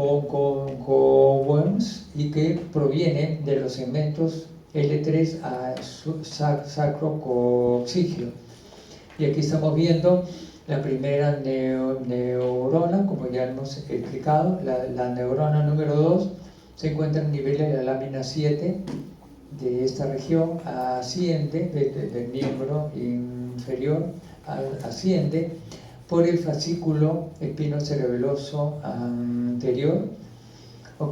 Gowens y que proviene de los segmentos L3 a sacrococcígeo. Y aquí estamos viendo la primera neurona, como ya hemos explicado. La neurona número 2 se encuentra en niveles de la lámina 7 de esta región, asciende del miembro inferior, asciende por el fascículo espinocerebeloso anterior,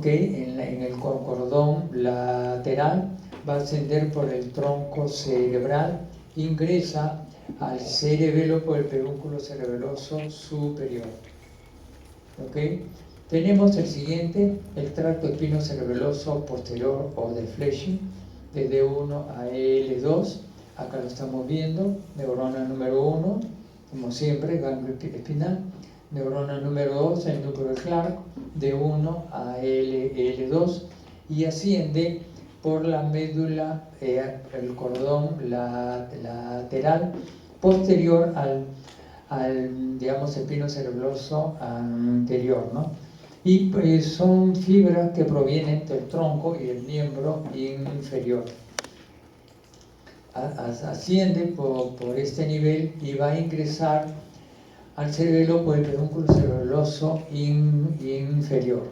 en el cordón lateral, va a ascender por el tronco cerebral, ingresa al cerebelo por el pedúnculo cerebeloso superior. Tenemos el siguiente, el tracto espinocerebeloso posterior o de Fletching, de D1 a L2, acá lo estamos viendo, neurona número 1, como siempre, ganglio espinal. Neurona número 2, el núcleo de Clark, de 1 a L2, y asciende por la médula, el cordón lateral posterior al digamos, espinocerebeloso anterior, ¿no? Y pues, son fibras que provienen del tronco y del miembro inferior. Asciende por este nivel y va a ingresar al cerebelo por el pedúnculo cerebeloso inferior.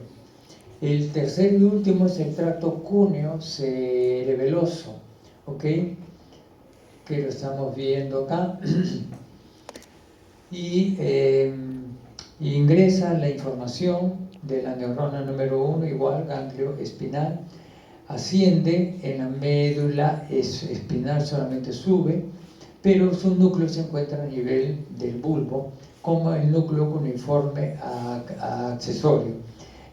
El tercer y último es el tracto cúneo cerebeloso, que lo estamos viendo acá. Y ingresa la información de la neurona número 1, igual ganglio espinal, asciende en la médula espinal, solamente sube, pero su núcleo se encuentra a nivel del bulbo, como el núcleo cuneiforme accesorio.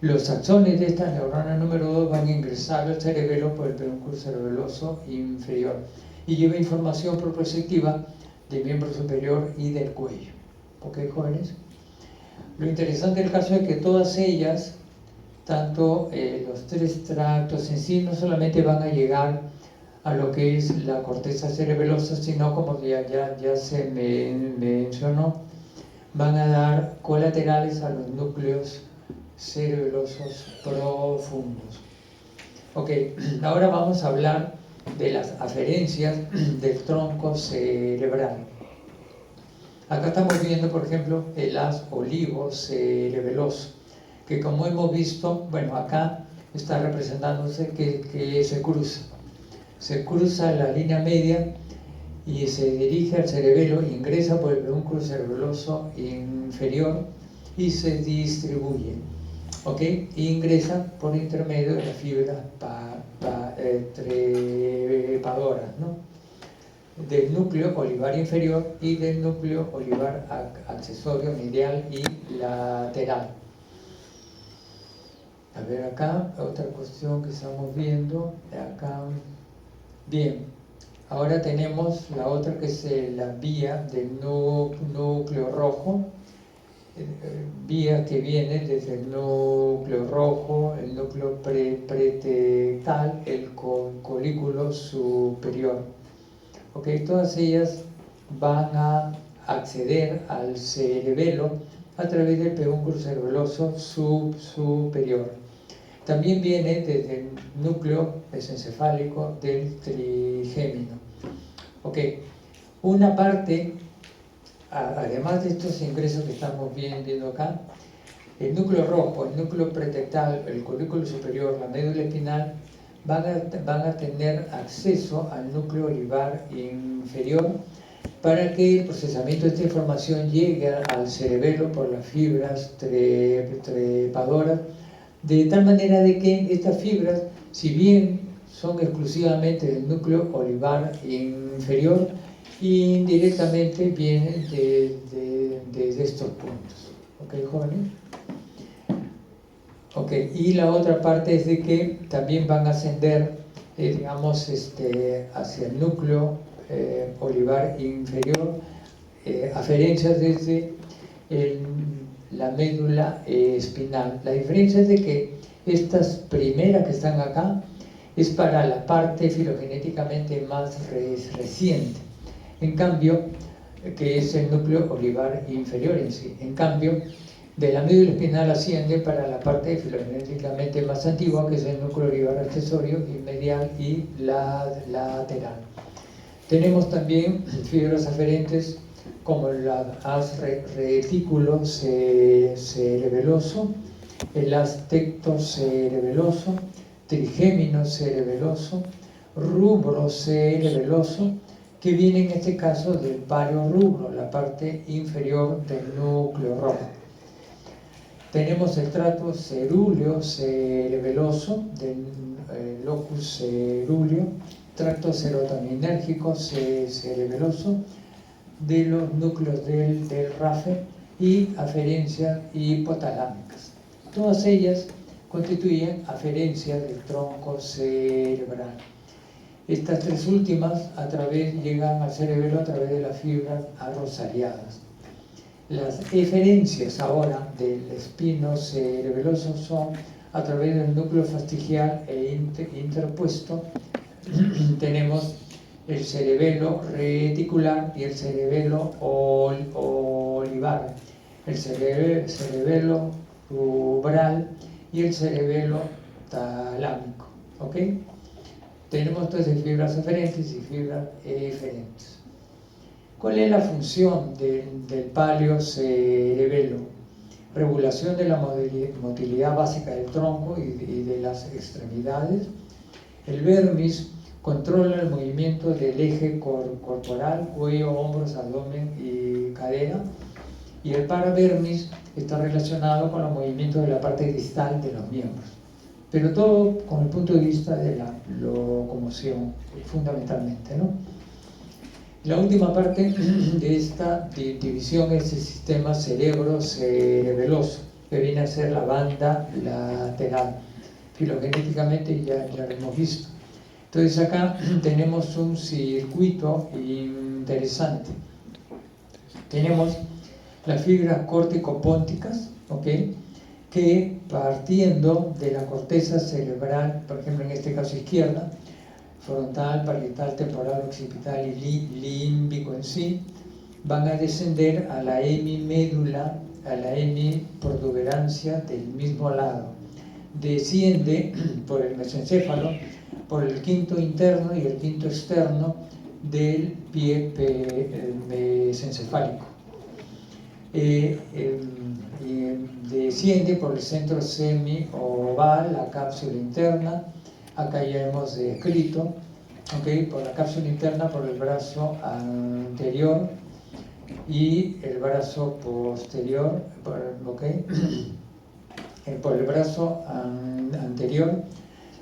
Los axones de esta neurona número 2 van a ingresar al cerebelo por el pedúnculo cerebeloso inferior y lleva información proprioceptiva del miembro superior y del cuello. ¿Ok, jóvenes? Lo interesante del caso es que todas ellas, tanto los tres tractos en sí, no solamente van a llegar a lo que es la corteza cerebelosa, sino, como ya se mencionó, van a dar colaterales a los núcleos cerebelosos profundos. Ok, ahora vamos a hablar de las aferencias del tronco cerebral. Acá estamos viendo, por ejemplo, el haz olivo cerebeloso, que como hemos visto, bueno, acá está representándose que se cruza la línea media y se dirige al cerebelo, ingresa por el pedúnculo cerebeloso inferior y se distribuye, y ingresa por intermedio de las fibras trepadoras, ¿no?, del núcleo olivar inferior y del núcleo olivar accesorio medial y lateral. A ver acá, otra cuestión que estamos viendo, acá. Bien, ahora tenemos la otra que es la vía del núcleo rojo. vía que viene desde el núcleo rojo, el núcleo pretectal, el colículo superior. ¿Okay? Todas ellas van a acceder al cerebelo a través del pedúnculo cerebeloso superior. También viene desde el núcleo mesencefálico del trigémino. Okay. Una parte, además de estos ingresos que estamos viendo acá, el núcleo rojo, el núcleo pretectal, el colículo superior, la médula espinal, van a tener acceso al núcleo olivar inferior para que el procesamiento de esta información llegue al cerebelo por las fibras trepadoras, de tal manera de que estas fibras, si bien son exclusivamente del núcleo olivar inferior, indirectamente vienen de estos puntos. ¿Ok, jóvenes? Ok, y la otra parte es de que también van a ascender, digamos, hacia el núcleo olivar inferior, aferencias desde la médula espinal. La diferencia es de que estas primeras que están acá es para la parte filogenéticamente más reciente, en cambio, que es el núcleo olivar inferior en sí. En cambio, de la médula espinal asciende para la parte filogenéticamente más antigua, que es el núcleo olivar accesorio y medial y lateral. Tenemos también fibras aferentes como el haz retículo cerebeloso, el haz tecto cerebeloso, trigémino cerebeloso, rubro cerebeloso, que viene en este caso del palio rubro, la parte inferior del núcleo rojo. Tenemos el trato cerúleo cerebeloso, del locus cerúleo, tracto serotoninérgico cerebeloso, de los núcleos del RAFE y aferencias hipotalámicas. Todas ellas constituyen aferencias del tronco cerebral. Estas tres últimas llegan al cerebelo a través de las fibras arrosariadas. Las eferencias ahora del espino cerebeloso son a través del núcleo fastigial e interpuesto. Tenemos el cerebelo reticular y el cerebelo olivar, el cerebelo rubral y el cerebelo talámico. ¿Ok? Tenemos entonces fibras aferentes y fibras eferentes. ¿Cuál es la función del palio cerebelo? Regulación de la motilidad básica del tronco y de las extremidades. El vermis controla el movimiento del eje corporal, cuello, hombros, abdomen y cadera. Y el paravermis está relacionado con los movimientos de la parte distal de los miembros. Pero todo con el punto de vista de la locomoción, fundamentalmente, ¿no? La última parte de esta división es el sistema cerebro-cerebeloso, que viene a ser la banda lateral. Filogenéticamente ya lo hemos visto. Entonces acá tenemos un circuito interesante. Tenemos las fibras córtico-pónticas, ¿ok?, que partiendo de la corteza cerebral, por ejemplo en este caso izquierda, frontal, parietal, temporal, occipital y límbico en sí, van a descender a la hemimédula, a la hemiprotuberancia del mismo lado. Desciende por el mesencéfalo, por el quinto interno y el quinto externo del pie mesencefálico. Desciende por el centro semioval, la cápsula interna. Acá ya hemos descrito, ¿okay?, por la cápsula interna, por el brazo anterior y el brazo posterior, ¿okay? Por el brazo anterior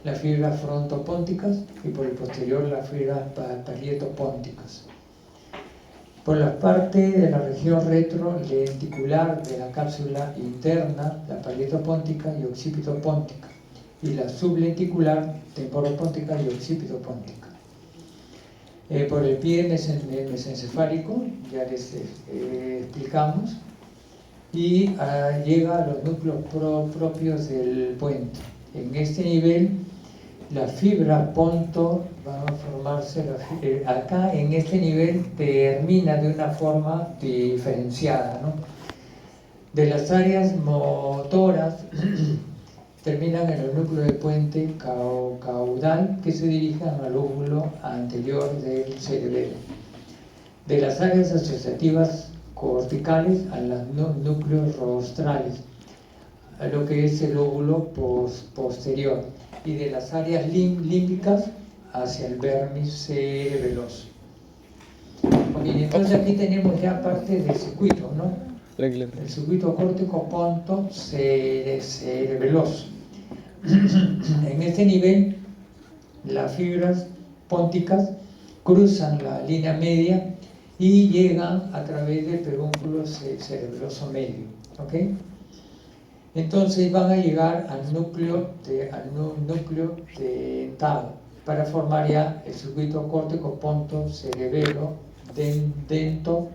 las fibras frontopónticas y por el posterior las fibras parietopónticas. Por la parte de la región retrolenticular de la cápsula interna, la parietopóntica y occipitopóntica, y la sublenticular, temporopóntica y occipitopóntica. Por el pie mesencefálico, ya les explicamos, y llega a los núcleos propios del puente. En este nivel, la fibra ponto va a formarse, acá en este nivel termina de una forma diferenciada, ¿no? De las áreas motoras terminan en el núcleo del puente caudal que se dirigen al lóbulo anterior del cerebelo. De las áreas asociativas corticales a los núcleos rostrales, a lo que es el lóbulo posterior, y de las áreas límbicas hacia el vértice cerebeloso. Okay, entonces aquí tenemos ya parte del circuito, ¿no? El circuito córtico ponto cerebeloso. En este nivel, las fibras pónticas cruzan la línea media y llegan a través del pedúnculo cerebeloso medio, ¿ok? Entonces van a llegar al núcleo dentado para formar ya el circuito córtico ponto cerebelo dento,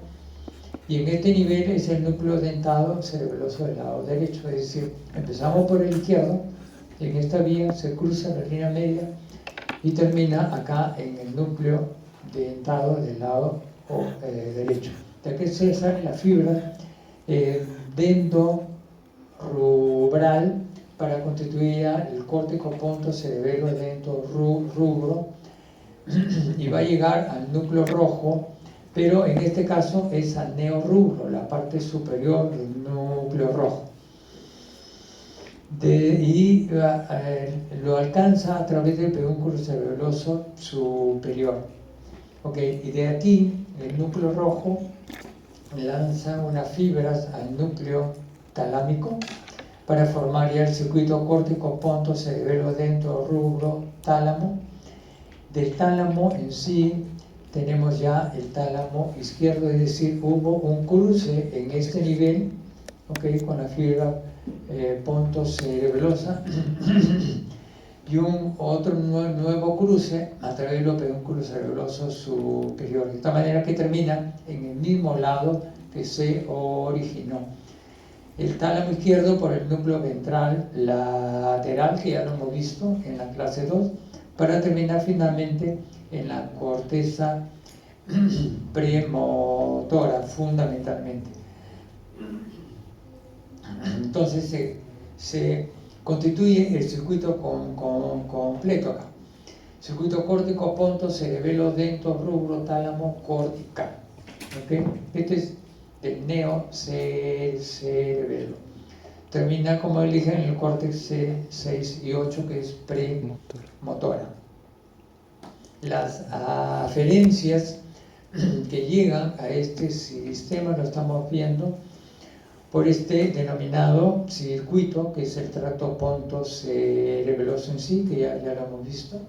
y en este nivel es el núcleo dentado cerebeloso del lado derecho, es decir, empezamos por el izquierdo, en esta vía se cruza la línea media y termina acá en el núcleo dentado del lado derecho. De aquí se sale la fibra dendorubral para constituir el córtico ponto cerebelo dento rubro, y va a llegar al núcleo rojo, pero en este caso es al neorrubro, la parte superior del núcleo rojo. Y lo alcanza a través del pedúnculo cerebeloso superior. Okay, y de aquí el núcleo rojo lanza unas fibras al núcleo talámico para formar ya el circuito córtico ponto cerebelo dentro rubro tálamo. Del tálamo en sí tenemos ya el tálamo izquierdo, es decir, hubo un cruce en este nivel, okay, con la fibra ponto cerebelosa y un otro nuevo cruce a través del pedúnculo cerebeloso superior, de esta manera que termina en el mismo lado que se originó. El tálamo izquierdo por el núcleo ventral lateral, que ya lo hemos visto en la clase 2, para terminar finalmente en la corteza premotora, fundamentalmente. Entonces se constituye el circuito completo acá. Circuito córtico ponto cerebelo dento rubro tálamo cortical. ¿Okay? Este es el neocerebelo. Termina, como dije, en el córtex C6 y 8, que es premotora. Las aferencias que llegan a este sistema lo estamos viendo por este denominado circuito, que es el tracto ponto cerebeloso en sí, que ya lo hemos visto.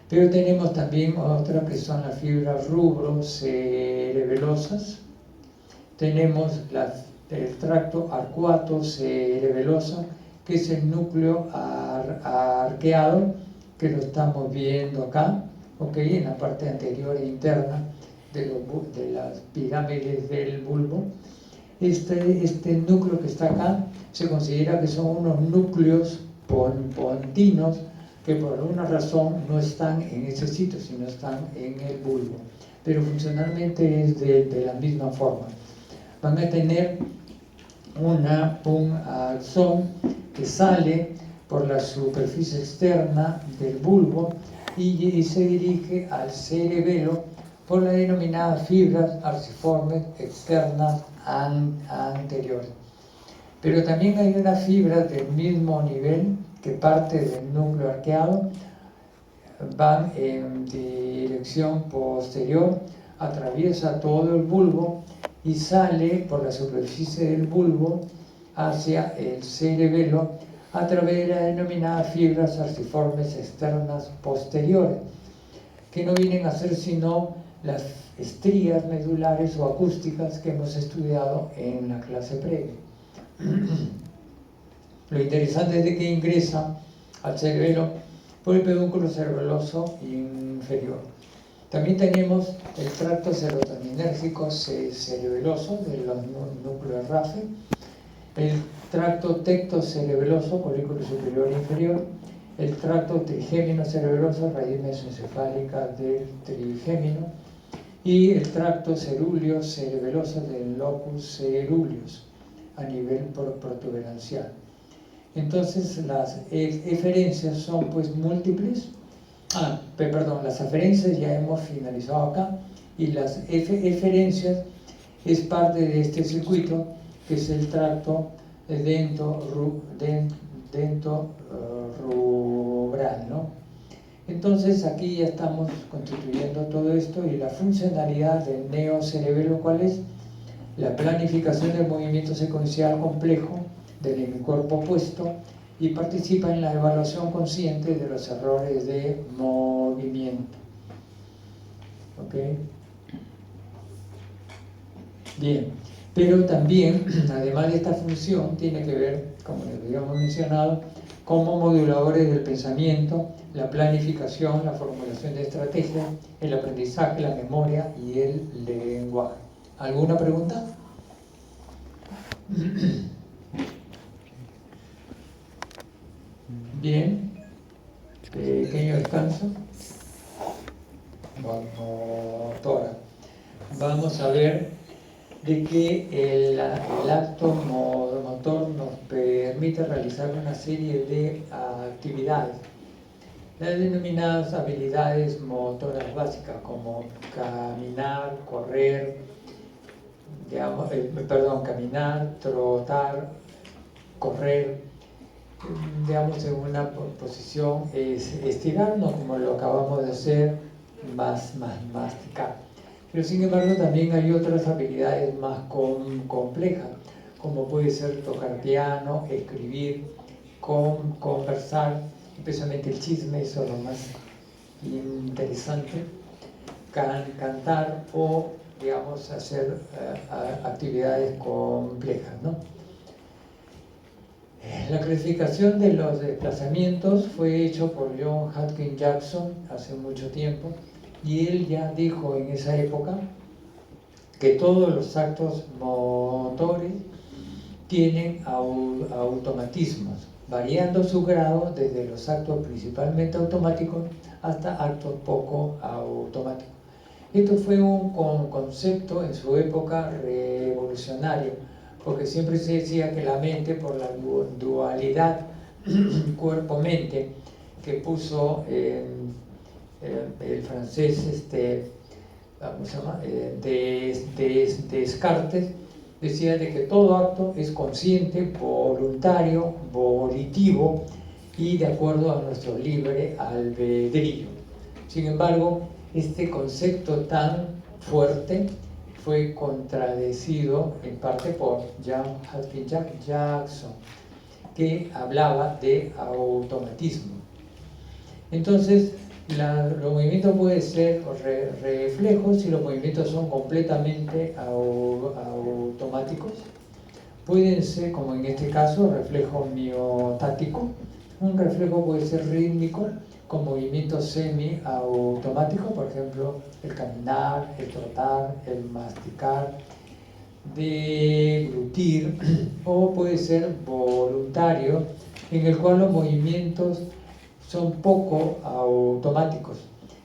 Pero tenemos también otra que son las fibras rubro cerebelosas. Tenemos el tracto arcuato cerebelosa, que es el núcleo arqueado, que lo estamos viendo acá, ¿okay? En la parte anterior e interna de las pirámides del bulbo. Este núcleo que está acá se considera que son unos núcleos pontinos que por alguna razón no están en ese sitio, sino están en el bulbo, pero funcionalmente es de la misma forma. Van a tener un axón que sale por la superficie externa del bulbo y se dirige al cerebelo por las denominadas fibras arciformes externas anteriores. Pero también hay una fibra del mismo nivel que parte del núcleo arqueado, van en dirección posterior, atraviesa todo el bulbo y sale por la superficie del bulbo hacia el cerebelo a través de las denominadas fibras arciformes externas posteriores, que no vienen a ser sino las estrías medulares o acústicas que hemos estudiado en la clase previa. Lo interesante es de que ingresa al cerebelo por el pedúnculo cerebeloso inferior. También tenemos el tracto serotoninérgico cerebeloso de los núcleos RAFE, el tracto tectocerebeloso, folículo superior e inferior, el tracto trigémino cerebeloso, raíz mesencefálica del trigémino, y el tracto cerúleo cerebeloso del locus ceruleus a nivel protuberancial. Entonces las eferencias son pues múltiples. Las aferencias ya hemos finalizado acá, y las eferencias es parte de este circuito que es el tracto dentorubral, ¿no? Entonces aquí ya estamos constituyendo todo esto, y la funcionalidad del neocerebelo, ¿cuál es? La planificación del movimiento secuencial complejo del hemicuerpo opuesto, y participa en la evaluación consciente de los errores de movimiento. ¿Ok? Bien, pero también, además de esta función, tiene que ver, como les habíamos mencionado, como moduladores del pensamiento, la planificación, la formulación de estrategias, el aprendizaje, la memoria y el lenguaje. ¿Alguna pregunta? Bien, pequeño descanso. Motora. Vamos a ver de que el acto motor nos permite realizar una serie de actividades, las denominadas habilidades motoras básicas, como caminar, correr, caminar, trotar, correr, digamos, en una posición, estirarnos, como lo acabamos de hacer, masticar. Pero sin embargo también hay otras habilidades más complejas, como puede ser tocar piano, escribir, conversar, especialmente el chisme, eso es lo más interesante, cantar o, digamos, hacer actividades complejas, ¿no? La clasificación de los desplazamientos fue hecho por John Hopkins Jackson hace mucho tiempo, y él ya dijo en esa época que todos los actos motores tienen automatismos, variando su grado desde los actos principalmente automáticos hasta actos poco automáticos. Esto fue un concepto en su época revolucionario, porque siempre se decía que la mente, por la dualidad cuerpo-mente que puso el francés, ¿cómo se llama? Descartes, decía de que todo acto es consciente, voluntario, volitivo y de acuerdo a nuestro libre albedrío. Sin embargo, este concepto tan fuerte fue contradecido en parte por John Hopkins Jackson, que hablaba de automatismo. Entonces, los movimientos pueden ser reflejos, y los movimientos son completamente automáticos. Pueden ser, como en este caso, reflejo miotático. Un reflejo puede ser rítmico, con movimientos semi-automáticos, por ejemplo, el caminar, el trotar, el masticar, deglutir, o puede ser voluntario, en el cual los movimientos son poco automáticos,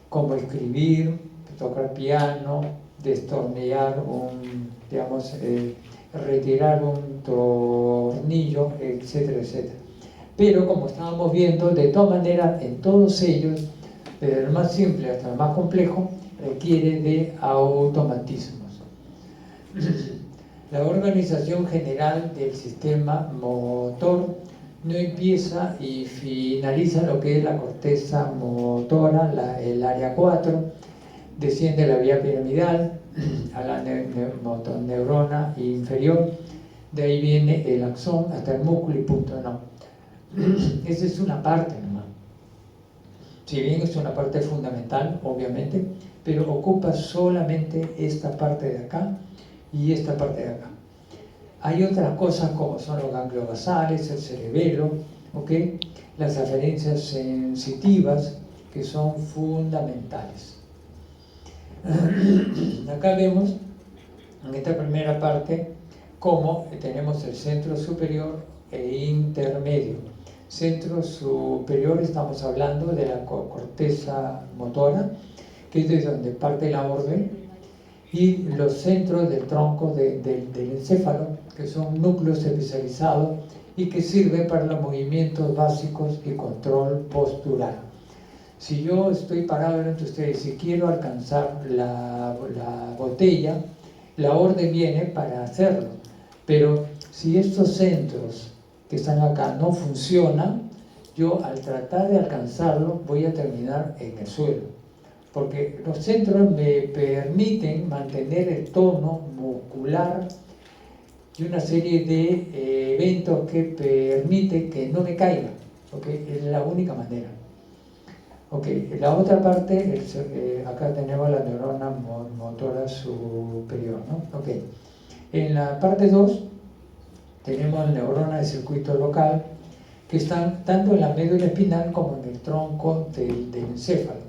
como escribir, tocar piano, destornillar retirar un tornillo, etcétera, etcétera. Pero como estábamos viendo, de todas maneras, en todos ellos, desde el más simple hasta el más complejo, requiere de automatismos. La organización general del sistema motor no empieza y finaliza lo que es la corteza motora, el área 4, desciende la vía piramidal a la motoneurona inferior, de ahí viene el axón hasta el músculo y punto, no. Esa es una parte nomás. Si bien es una parte fundamental, obviamente, pero ocupa solamente esta parte de acá y esta parte de acá. Hay otras cosas como son los ganglios basales, el cerebelo, ¿okay? Las aferencias sensitivas, que son fundamentales. Acá vemos en esta primera parte cómo tenemos el centro superior e intermedio. Centro superior, estamos hablando de la corteza motora, que es de donde parte la orden, y los centros del tronco del encéfalo, que son núcleos especializados y que sirven para los movimientos básicos y control postural. Si yo estoy parado delante de ustedes y quiero alcanzar la botella, la orden viene para hacerlo. Pero si estos centros que están acá no funcionan, yo al tratar de alcanzarlo voy a terminar en el suelo. Porque los centros me permiten mantener el tono muscular y una serie de eventos que permiten que no me caiga. ¿Okay? Es la única manera. Okay. La otra parte, acá tenemos la neurona motora superior, ¿no? Okay. En la parte 2 tenemos neuronas de circuito local que están tanto en la médula espinal como en el tronco del encéfalo.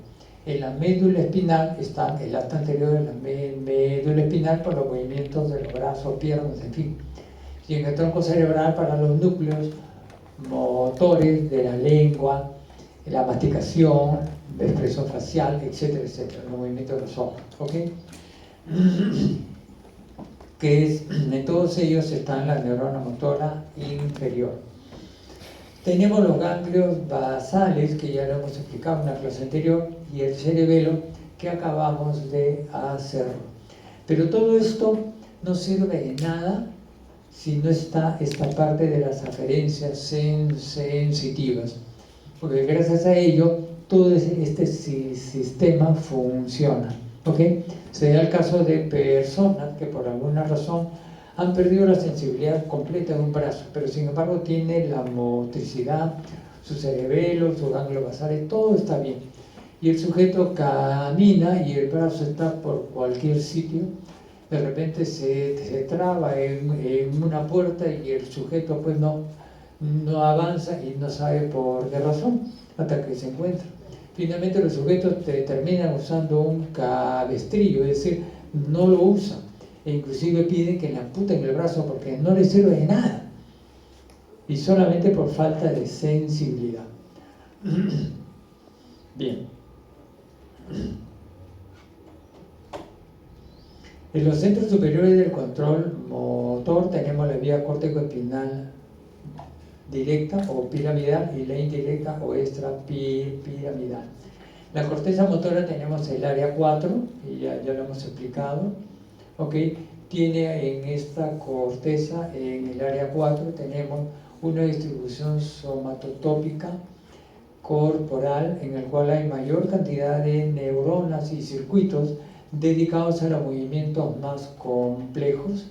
En la médula espinal está el acto anterior de la médula espinal por los movimientos de los brazos, piernas, en fin. Y en el tronco cerebral para los núcleos motores de la lengua, la masticación, la expresión facial, etcétera, etcétera, los movimientos de los ojos. ¿Okay? Que en todos ellos están la neurona motora inferior. Tenemos los ganglios basales, que ya lo hemos explicado en la clase anterior, y el cerebelo, que acabamos de hacerlo. Pero todo esto no sirve de nada si no está esta parte de las aferencias sensitivas, porque gracias a ello todo este sistema funciona. ¿Okay? Se da el caso de personas que por alguna razón han perdido la sensibilidad completa de un brazo, pero sin embargo tiene la motricidad, su cerebelo, sus ganglios basales, todo está bien. Y el sujeto camina y el brazo está por cualquier sitio, de repente se traba en una puerta y el sujeto pues no avanza y no sabe por qué razón, hasta que se encuentra. Finalmente los sujetos terminan usando un cabestrillo, es decir, no lo usan, e inclusive piden que le amputen el brazo porque no les sirve de nada, y solamente por falta de sensibilidad. Bien. En los centros superiores del control motor tenemos la vía córtico-espinal directa o piramidal y la indirecta o extrapiramidal. La corteza motora tenemos el área 4, y ya lo hemos explicado. ¿Okay? Tiene en esta corteza, en el área 4, tenemos una distribución somatotópica corporal en el cual hay mayor cantidad de neuronas y circuitos dedicados a los movimientos más complejos.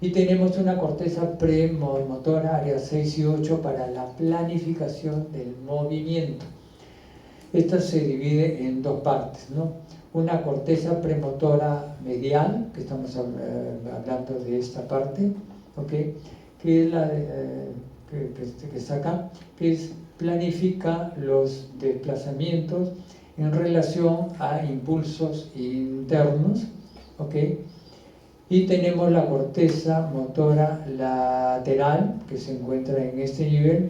Y tenemos una corteza premotora, área 6 y 8, para la planificación del movimiento. Esta se divide en dos partes, ¿no? Una corteza premotora medial, que estamos hablando de esta parte, ¿okay? Que es la que está acá, que planifica los desplazamientos en relación a impulsos internos, ¿okay? Y tenemos la corteza motora lateral, que se encuentra en este nivel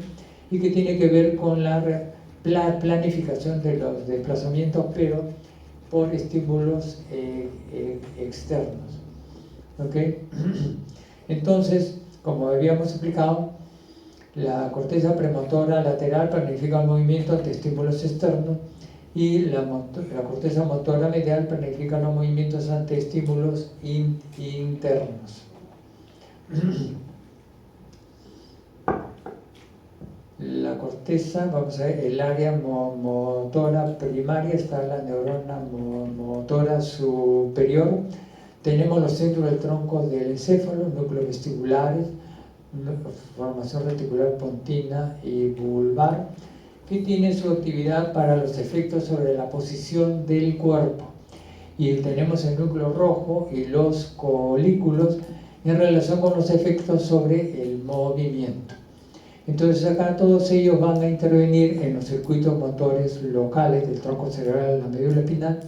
y que tiene que ver con la planificación de los desplazamientos, pero por estímulos externos. ¿Okay? Entonces, como habíamos explicado, la corteza premotora lateral planifica el movimiento ante estímulos externos, y la corteza motora medial planifica los movimientos ante estímulos internos. La corteza, vamos a ver, el área motora primaria, está la neurona motora superior. Tenemos los centros del tronco del encéfalo, núcleos vestibulares, formación reticular pontina y vulvar, que tiene su actividad para los efectos sobre la posición del cuerpo. Y tenemos el núcleo rojo y los colículos en relación con los efectos sobre el movimiento. Entonces acá todos ellos van a intervenir en los circuitos motores locales del tronco cerebral, la médula espinal,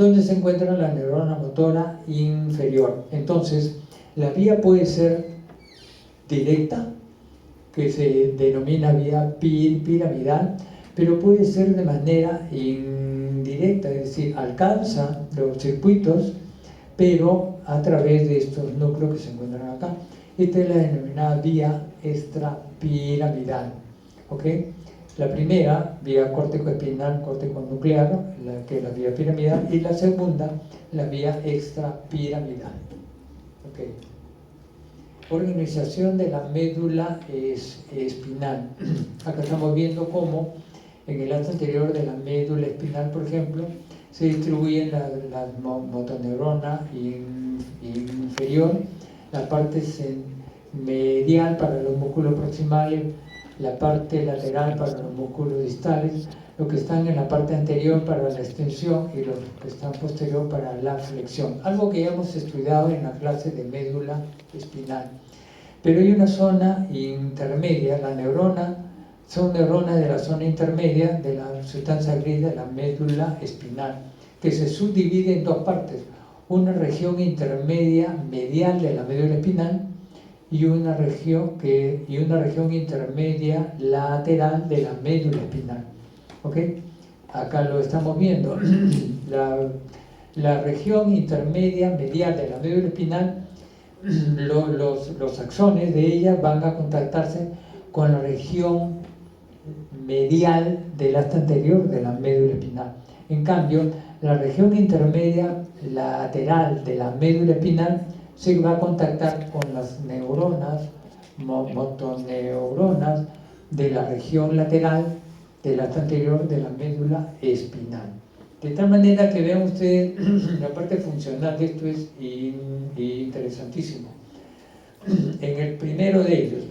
donde se encuentra la neurona motora inferior. Entonces, la vía puede ser directa, que se denomina vía piramidal, pero puede ser de manera indirecta, es decir, alcanza los circuitos, pero a través de estos núcleos que se encuentran acá. Esta es la denominada vía extrapiramidal. ¿Ok? La primera, vía córtico-espinal, córtico-nuclear, que es la vía piramidal, y la segunda, la vía extrapiramidal. ¿Ok? Organización de la médula espinal. Acá estamos viendo cómo en el acto anterior de la médula espinal, por ejemplo, se distribuyen la motoneurona inferior, la parte medial para los músculos proximales, la parte lateral para los músculos distales, los que están en la parte anterior para la extensión y los que están posterior para la flexión. Algo que ya hemos estudiado en la clase de médula espinal. Pero hay una zona intermedia, la neurona, son neuronas de la zona intermedia de la sustancia gris de la médula espinal, que se subdivide en dos partes, una región intermedia medial de la médula espinal y una región intermedia lateral de la médula espinal. ¿Ok? Acá lo estamos viendo. La región intermedia medial de la médula espinal, los axones de ella van a contactarse con la región medial del asta anterior de la médula espinal. En cambio, la región intermedia lateral de la médula espinal se va a contactar con las neuronas, motoneuronas de la región lateral del asta anterior de la médula espinal. De tal manera que vean ustedes, la parte funcional de esto es interesantísimo. En el primero de ellos,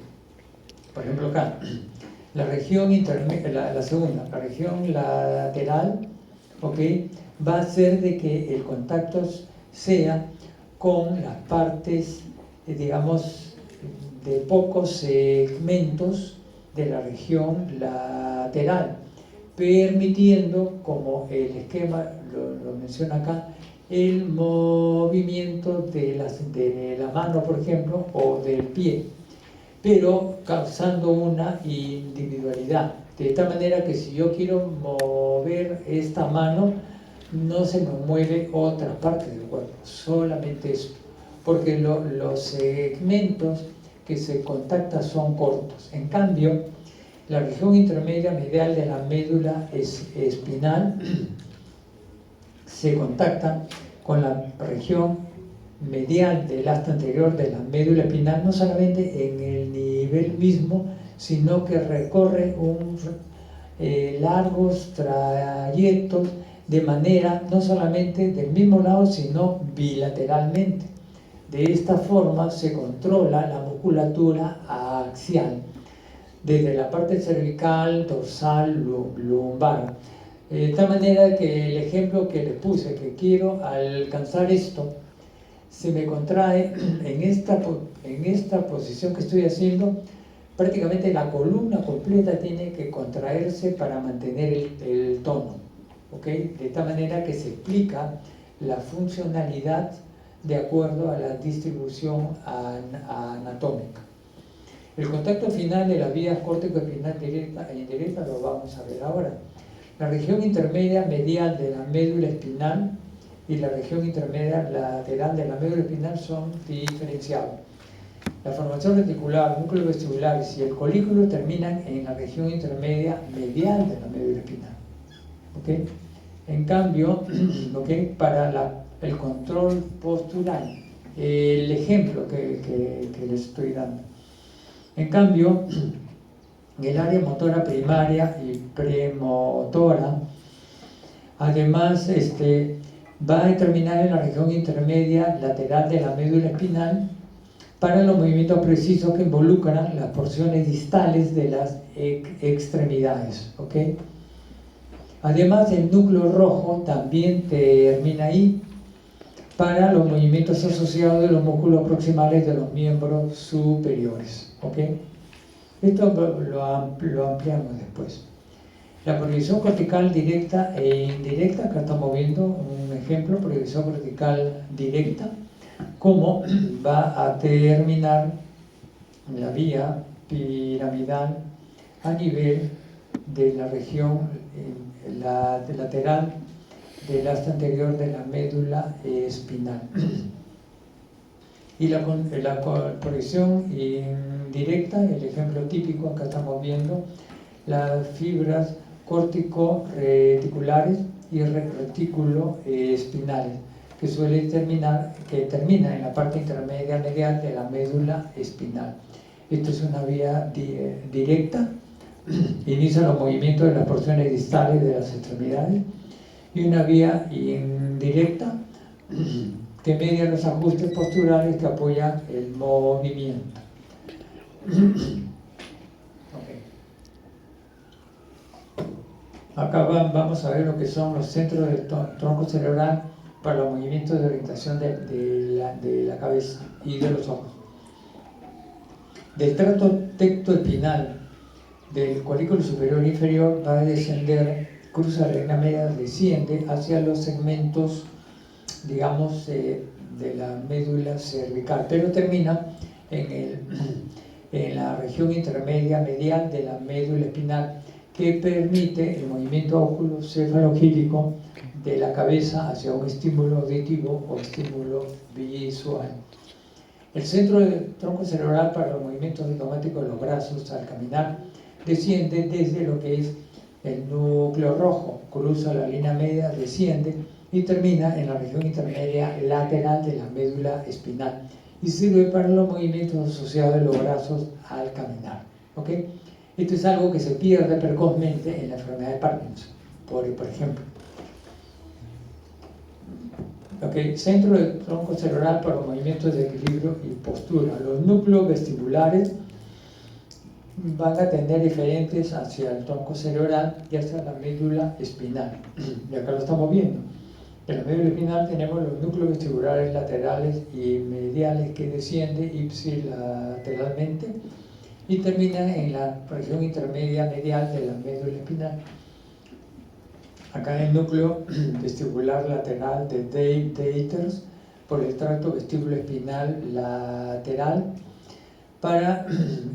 por ejemplo acá, la región intermedia, la segunda, la región lateral, ¿ok? Va a hacer de que el contacto sea con las partes, digamos, de pocos segmentos de la región lateral, permitiendo, como el esquema lo menciona acá, el movimiento de la mano, por ejemplo, o del pie, pero causando una individualidad, de tal manera que si yo quiero mover esta mano, no se me mueve otra parte del cuerpo, solamente eso, porque los segmentos que se contactan son cortos. En cambio, la región intermedia medial de la médula espinal se contacta con la región medial del asta anterior de la médula espinal, no solamente en el nivel mismo, sino que recorre largos trayectos de manera no solamente del mismo lado, sino bilateralmente. De esta forma se controla la musculatura axial, desde la parte cervical, dorsal, lumbar. De tal manera que el ejemplo que les puse, que quiero alcanzar esto, se me contrae en esta posición que estoy haciendo, prácticamente la columna completa tiene que contraerse para mantener el tono, ¿ok? De tal manera que se explica la funcionalidad de acuerdo a la distribución anatómica. El contacto final de las vías córtico-espinal directa e indirecta lo vamos a ver ahora. La región intermedia medial de la médula espinal y la región intermedia lateral de la médula espinal son diferenciados. La formación reticular, núcleo vestibular y el colículo terminan en la región intermedia medial de la médula espinal. ¿Okay? En cambio, ¿okay? Para el control postural, el ejemplo que les estoy dando. En cambio, el área motora primaria y premotora, además, va a terminar en la región intermedia lateral de la médula espinal para los movimientos precisos que involucran las porciones distales de las extremidades. ¿Okay? Además, el núcleo rojo también termina ahí para los movimientos asociados de los músculos proximales de los miembros superiores. ¿Okay? Esto lo ampliamos después. La proyección cortical directa e indirecta, acá estamos viendo un ejemplo, proyección cortical directa, cómo va a terminar la vía piramidal a nivel de la región lateral del asta anterior de la médula espinal. Y la proyección indirecta, el ejemplo típico, acá estamos viendo las fibras córtico-reticulares y retículo-espinales, que termina en la parte intermedia medial de la médula espinal. Esto es una vía directa, inicia los movimientos de las porciones distales de las extremidades, y una vía indirecta que media los ajustes posturales que apoyan el movimiento. Acá vamos a ver lo que son los centros del tronco cerebral para los movimientos de orientación de la cabeza y de los ojos. Del tracto tectoespinal del cuadrículo superior e inferior va a descender, cruza la línea media, desciende hacia los segmentos, digamos, de la médula cervical, pero termina en la región intermedia medial de la médula espinal, que permite el movimiento óculo-cefalogírico de la cabeza hacia un estímulo auditivo o estímulo visual. El centro del tronco cerebral para los movimientos automáticos de los brazos al caminar desciende desde lo que es el núcleo rojo, cruza la línea media, desciende y termina en la región intermedia lateral de la médula espinal y sirve para los movimientos asociados de los brazos al caminar. ¿Okay? Esto es algo que se pierde precozmente en la enfermedad de Parkinson, por ejemplo. Okay. Centro del tronco cerebral para los movimientos de equilibrio y postura. Los núcleos vestibulares van a tener diferentes hacia el tronco cerebral y hacia la médula espinal. Y acá lo estamos viendo. En la médula espinal tenemos los núcleos vestibulares laterales y mediales que descienden ipsilateralmente y terminan en la región intermedia medial de la médula espinal. Acá en el núcleo vestibular lateral de Deiters por el tracto vestíbulo espinal lateral para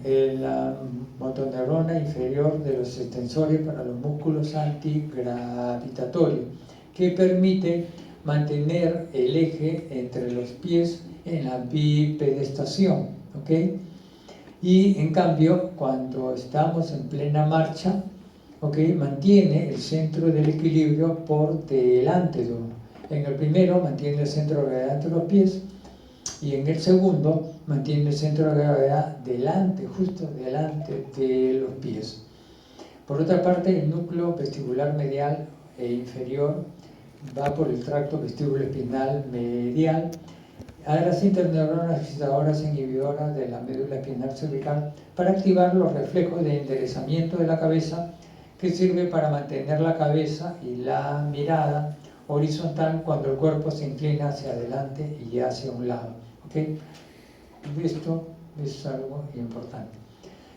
la motoneurona inferior de los extensores para los músculos antigravitatorios, que permite mantener el eje entre los pies en la bipedestación, ¿okay? Y en cambio, cuando estamos en plena marcha, ¿okay?, mantiene el centro del equilibrio por delante de uno. En el primero mantiene el centro de gravedad entre los pies y en el segundo mantiene el centro de gravedad delante, justo delante de los pies. Por otra parte, el núcleo vestibular medial e inferior va por el tracto vestíbulo espinal medial a las interneuronas excitadoras e inhibidoras de la médula espinal cervical para activar los reflejos de enderezamiento de la cabeza, que sirve para mantener la cabeza y la mirada horizontal cuando el cuerpo se inclina hacia adelante y hacia un lado. ¿Okay? Esto es algo importante.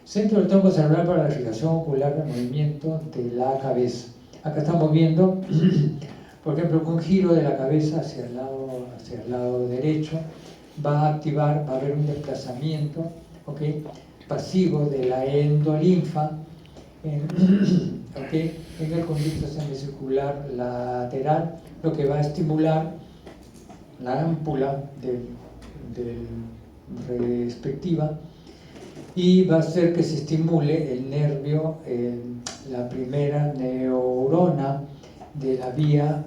Centro del tronco cerebral para la fijación ocular del movimiento de la cabeza. Acá estamos viendo, por ejemplo, que un giro de la cabeza hacia el lado derecho va a activar, va a haber un desplazamiento, ¿okay?, pasivo de la endolinfa ¿okay?, en el conducto semicircular lateral, lo que va a estimular la ámpula respectiva y va a hacer que se estimule el nervio, la primera neurona de la vía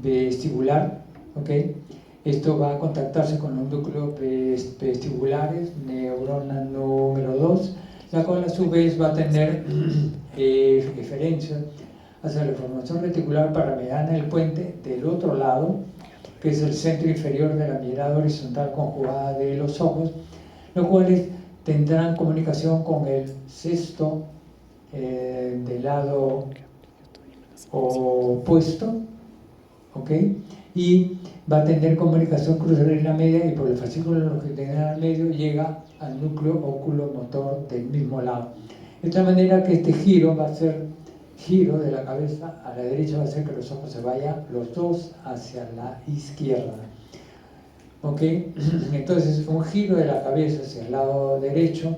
vestibular, ¿okay? Esto va a contactarse con los núcleos vestibulares, neurona número 2, la cual a su vez va a tener referencia hacia la formación reticular paramediana del puente del otro lado, que es el centro inferior de la mirada horizontal conjugada de los ojos, los cuales tendrán comunicación con el sexto del lado opuesto, ¿ok? Y va a tener comunicación cruzar en la media y por el fascículo longitudinal medio llega al núcleo oculomotor del mismo lado. De tal manera que este giro va a ser giro de la cabeza a la derecha va a hacer que los ojos se vayan los dos hacia la izquierda. ¿Ok? Entonces, un giro de la cabeza hacia el lado derecho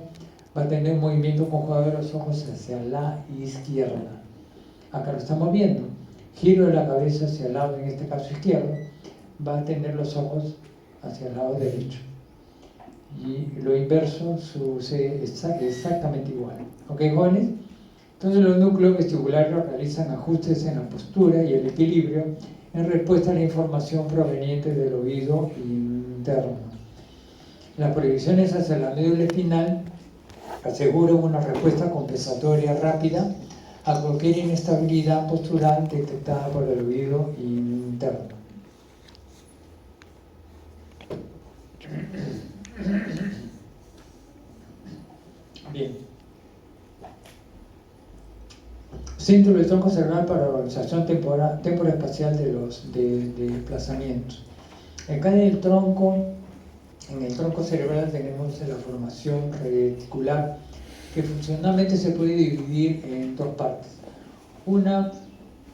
va a tener un movimiento conjugado de los ojos hacia la izquierda. Acá lo estamos viendo. Giro de la cabeza hacia el lado, en este caso izquierdo, va a tener los ojos hacia el lado derecho. Y lo inverso sucede exactamente igual. ¿Ok, jóvenes? Entonces los núcleos vestibulares realizan ajustes en la postura y el equilibrio en respuesta a la información proveniente del oído interno. Las proyecciones hacia la médula espinal aseguran una respuesta compensatoria rápida a cualquier inestabilidad postural detectada por el oído interno. Bien. Centro del tronco cerebral para la organización temporoespacial de los desplazamientos. Acá en el tronco cerebral tenemos la formación reticular, que funcionalmente se puede dividir en dos partes. Una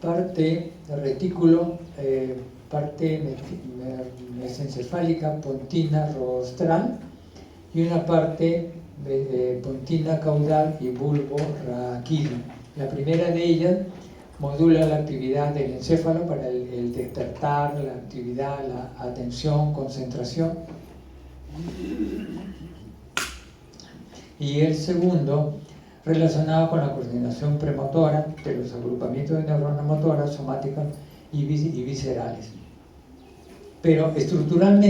parte de retículo, parte mesencefálica, pontina, rostral, y una parte pontina caudal y bulbo raquídeo. La primera de ellas modula la actividad del encéfalo para el despertar, la actividad, la atención, concentración. Y el segundo, relacionado con la coordinación premotora de los agrupamientos de neuronas motoras, somáticas y viscerales. Pero estructural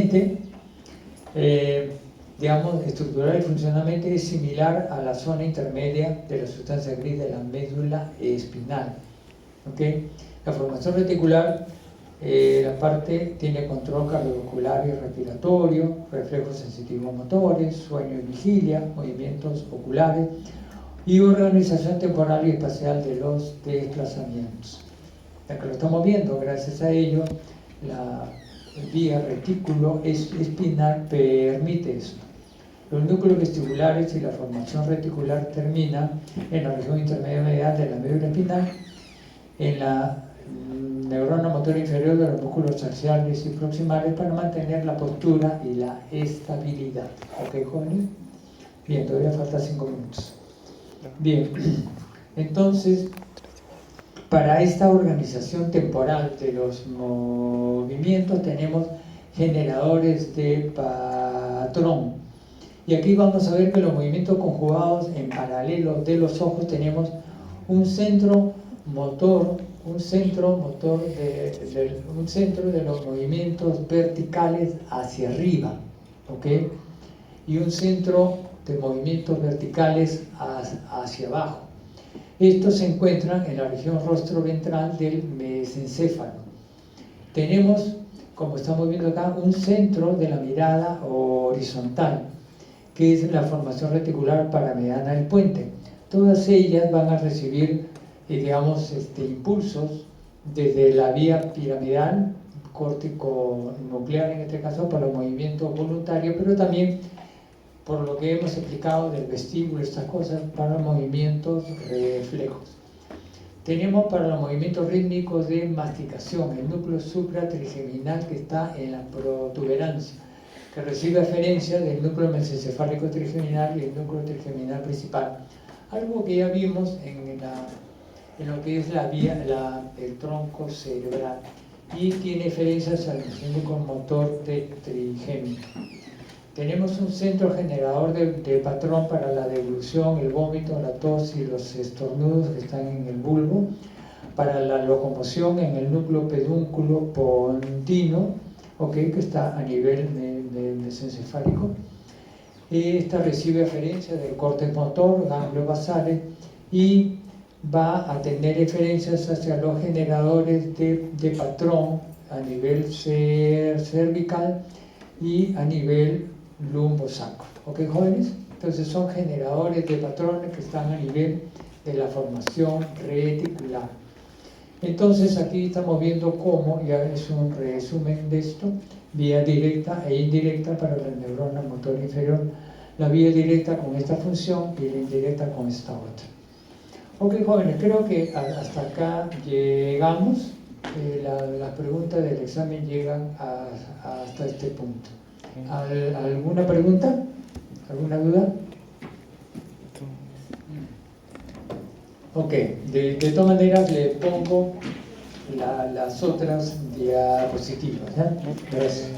y funcionalmente es similar a la zona intermedia de la sustancia gris de la médula espinal. ¿Okay? La formación reticular, la parte tiene control cardiovascular y respiratorio, reflejos sensitivos motores, sueño y vigilia, movimientos oculares y organización temporal y espacial de los desplazamientos. Ya que lo estamos viendo, gracias a ello, la vía retículo espinal permite eso. Los núcleos vestibulares y la formación reticular termina en la región intermedia medial de la médula espinal, en la neurona motora inferior de los músculos axiales y proximales para mantener la postura y la estabilidad. ¿Ok, jóvenes? Bien, todavía falta 5 minutos. Bien, entonces, para esta organización temporal de los movimientos tenemos generadores de patrón. Y aquí vamos a ver que los movimientos conjugados en paralelo de los ojos tenemos un centro motor, un centro de los movimientos verticales hacia arriba, ¿ok? Y un centro de movimientos verticales hacia abajo. Estos se encuentran en la región rostroventral del mesencéfalo. Tenemos, como estamos viendo acá, un centro de la mirada horizontal, que es la formación reticular paramediana del puente. Todas ellas van a recibir, impulsos desde la vía piramidal, córtico nuclear en este caso, para los movimientos voluntarios, pero también por lo que hemos explicado del vestíbulo, estas cosas, para los movimientos reflejos. Tenemos para los movimientos rítmicos de masticación el núcleo supratrigeminal que está en la protuberancia, que recibe aferencia del núcleo mesencefálico trigeminal y el núcleo trigeminal principal. Algo que ya vimos en lo que es el tronco cerebral, y tiene aferencias al mecánico motor de trigémino. Tenemos un centro generador de patrón para la deglución, el vómito, la tos y los estornudos que están en el bulbo, para la locomoción en el núcleo pedúnculo pontino, que está a nivel mesencefálico. Esta recibe aferencia del córtex motor, ganglios basales, y va a tener referencias hacia los generadores de patrón a nivel cervical y a nivel lumbosacro. ¿Ok, jóvenes? Entonces son generadores de patrones que están a nivel de la formación reticular. Entonces aquí estamos viendo cómo, ya es un resumen de esto, vía directa e indirecta para la neurona motora inferior, la vía directa con esta función y la indirecta con esta otra. Ok, jóvenes, creo que hasta acá llegamos. Las preguntas del examen llegan hasta este punto. ¿Alguna pregunta? ¿Alguna duda? Ok, de todas maneras le pongo las otras diapositivas, ¿ya? Gracias.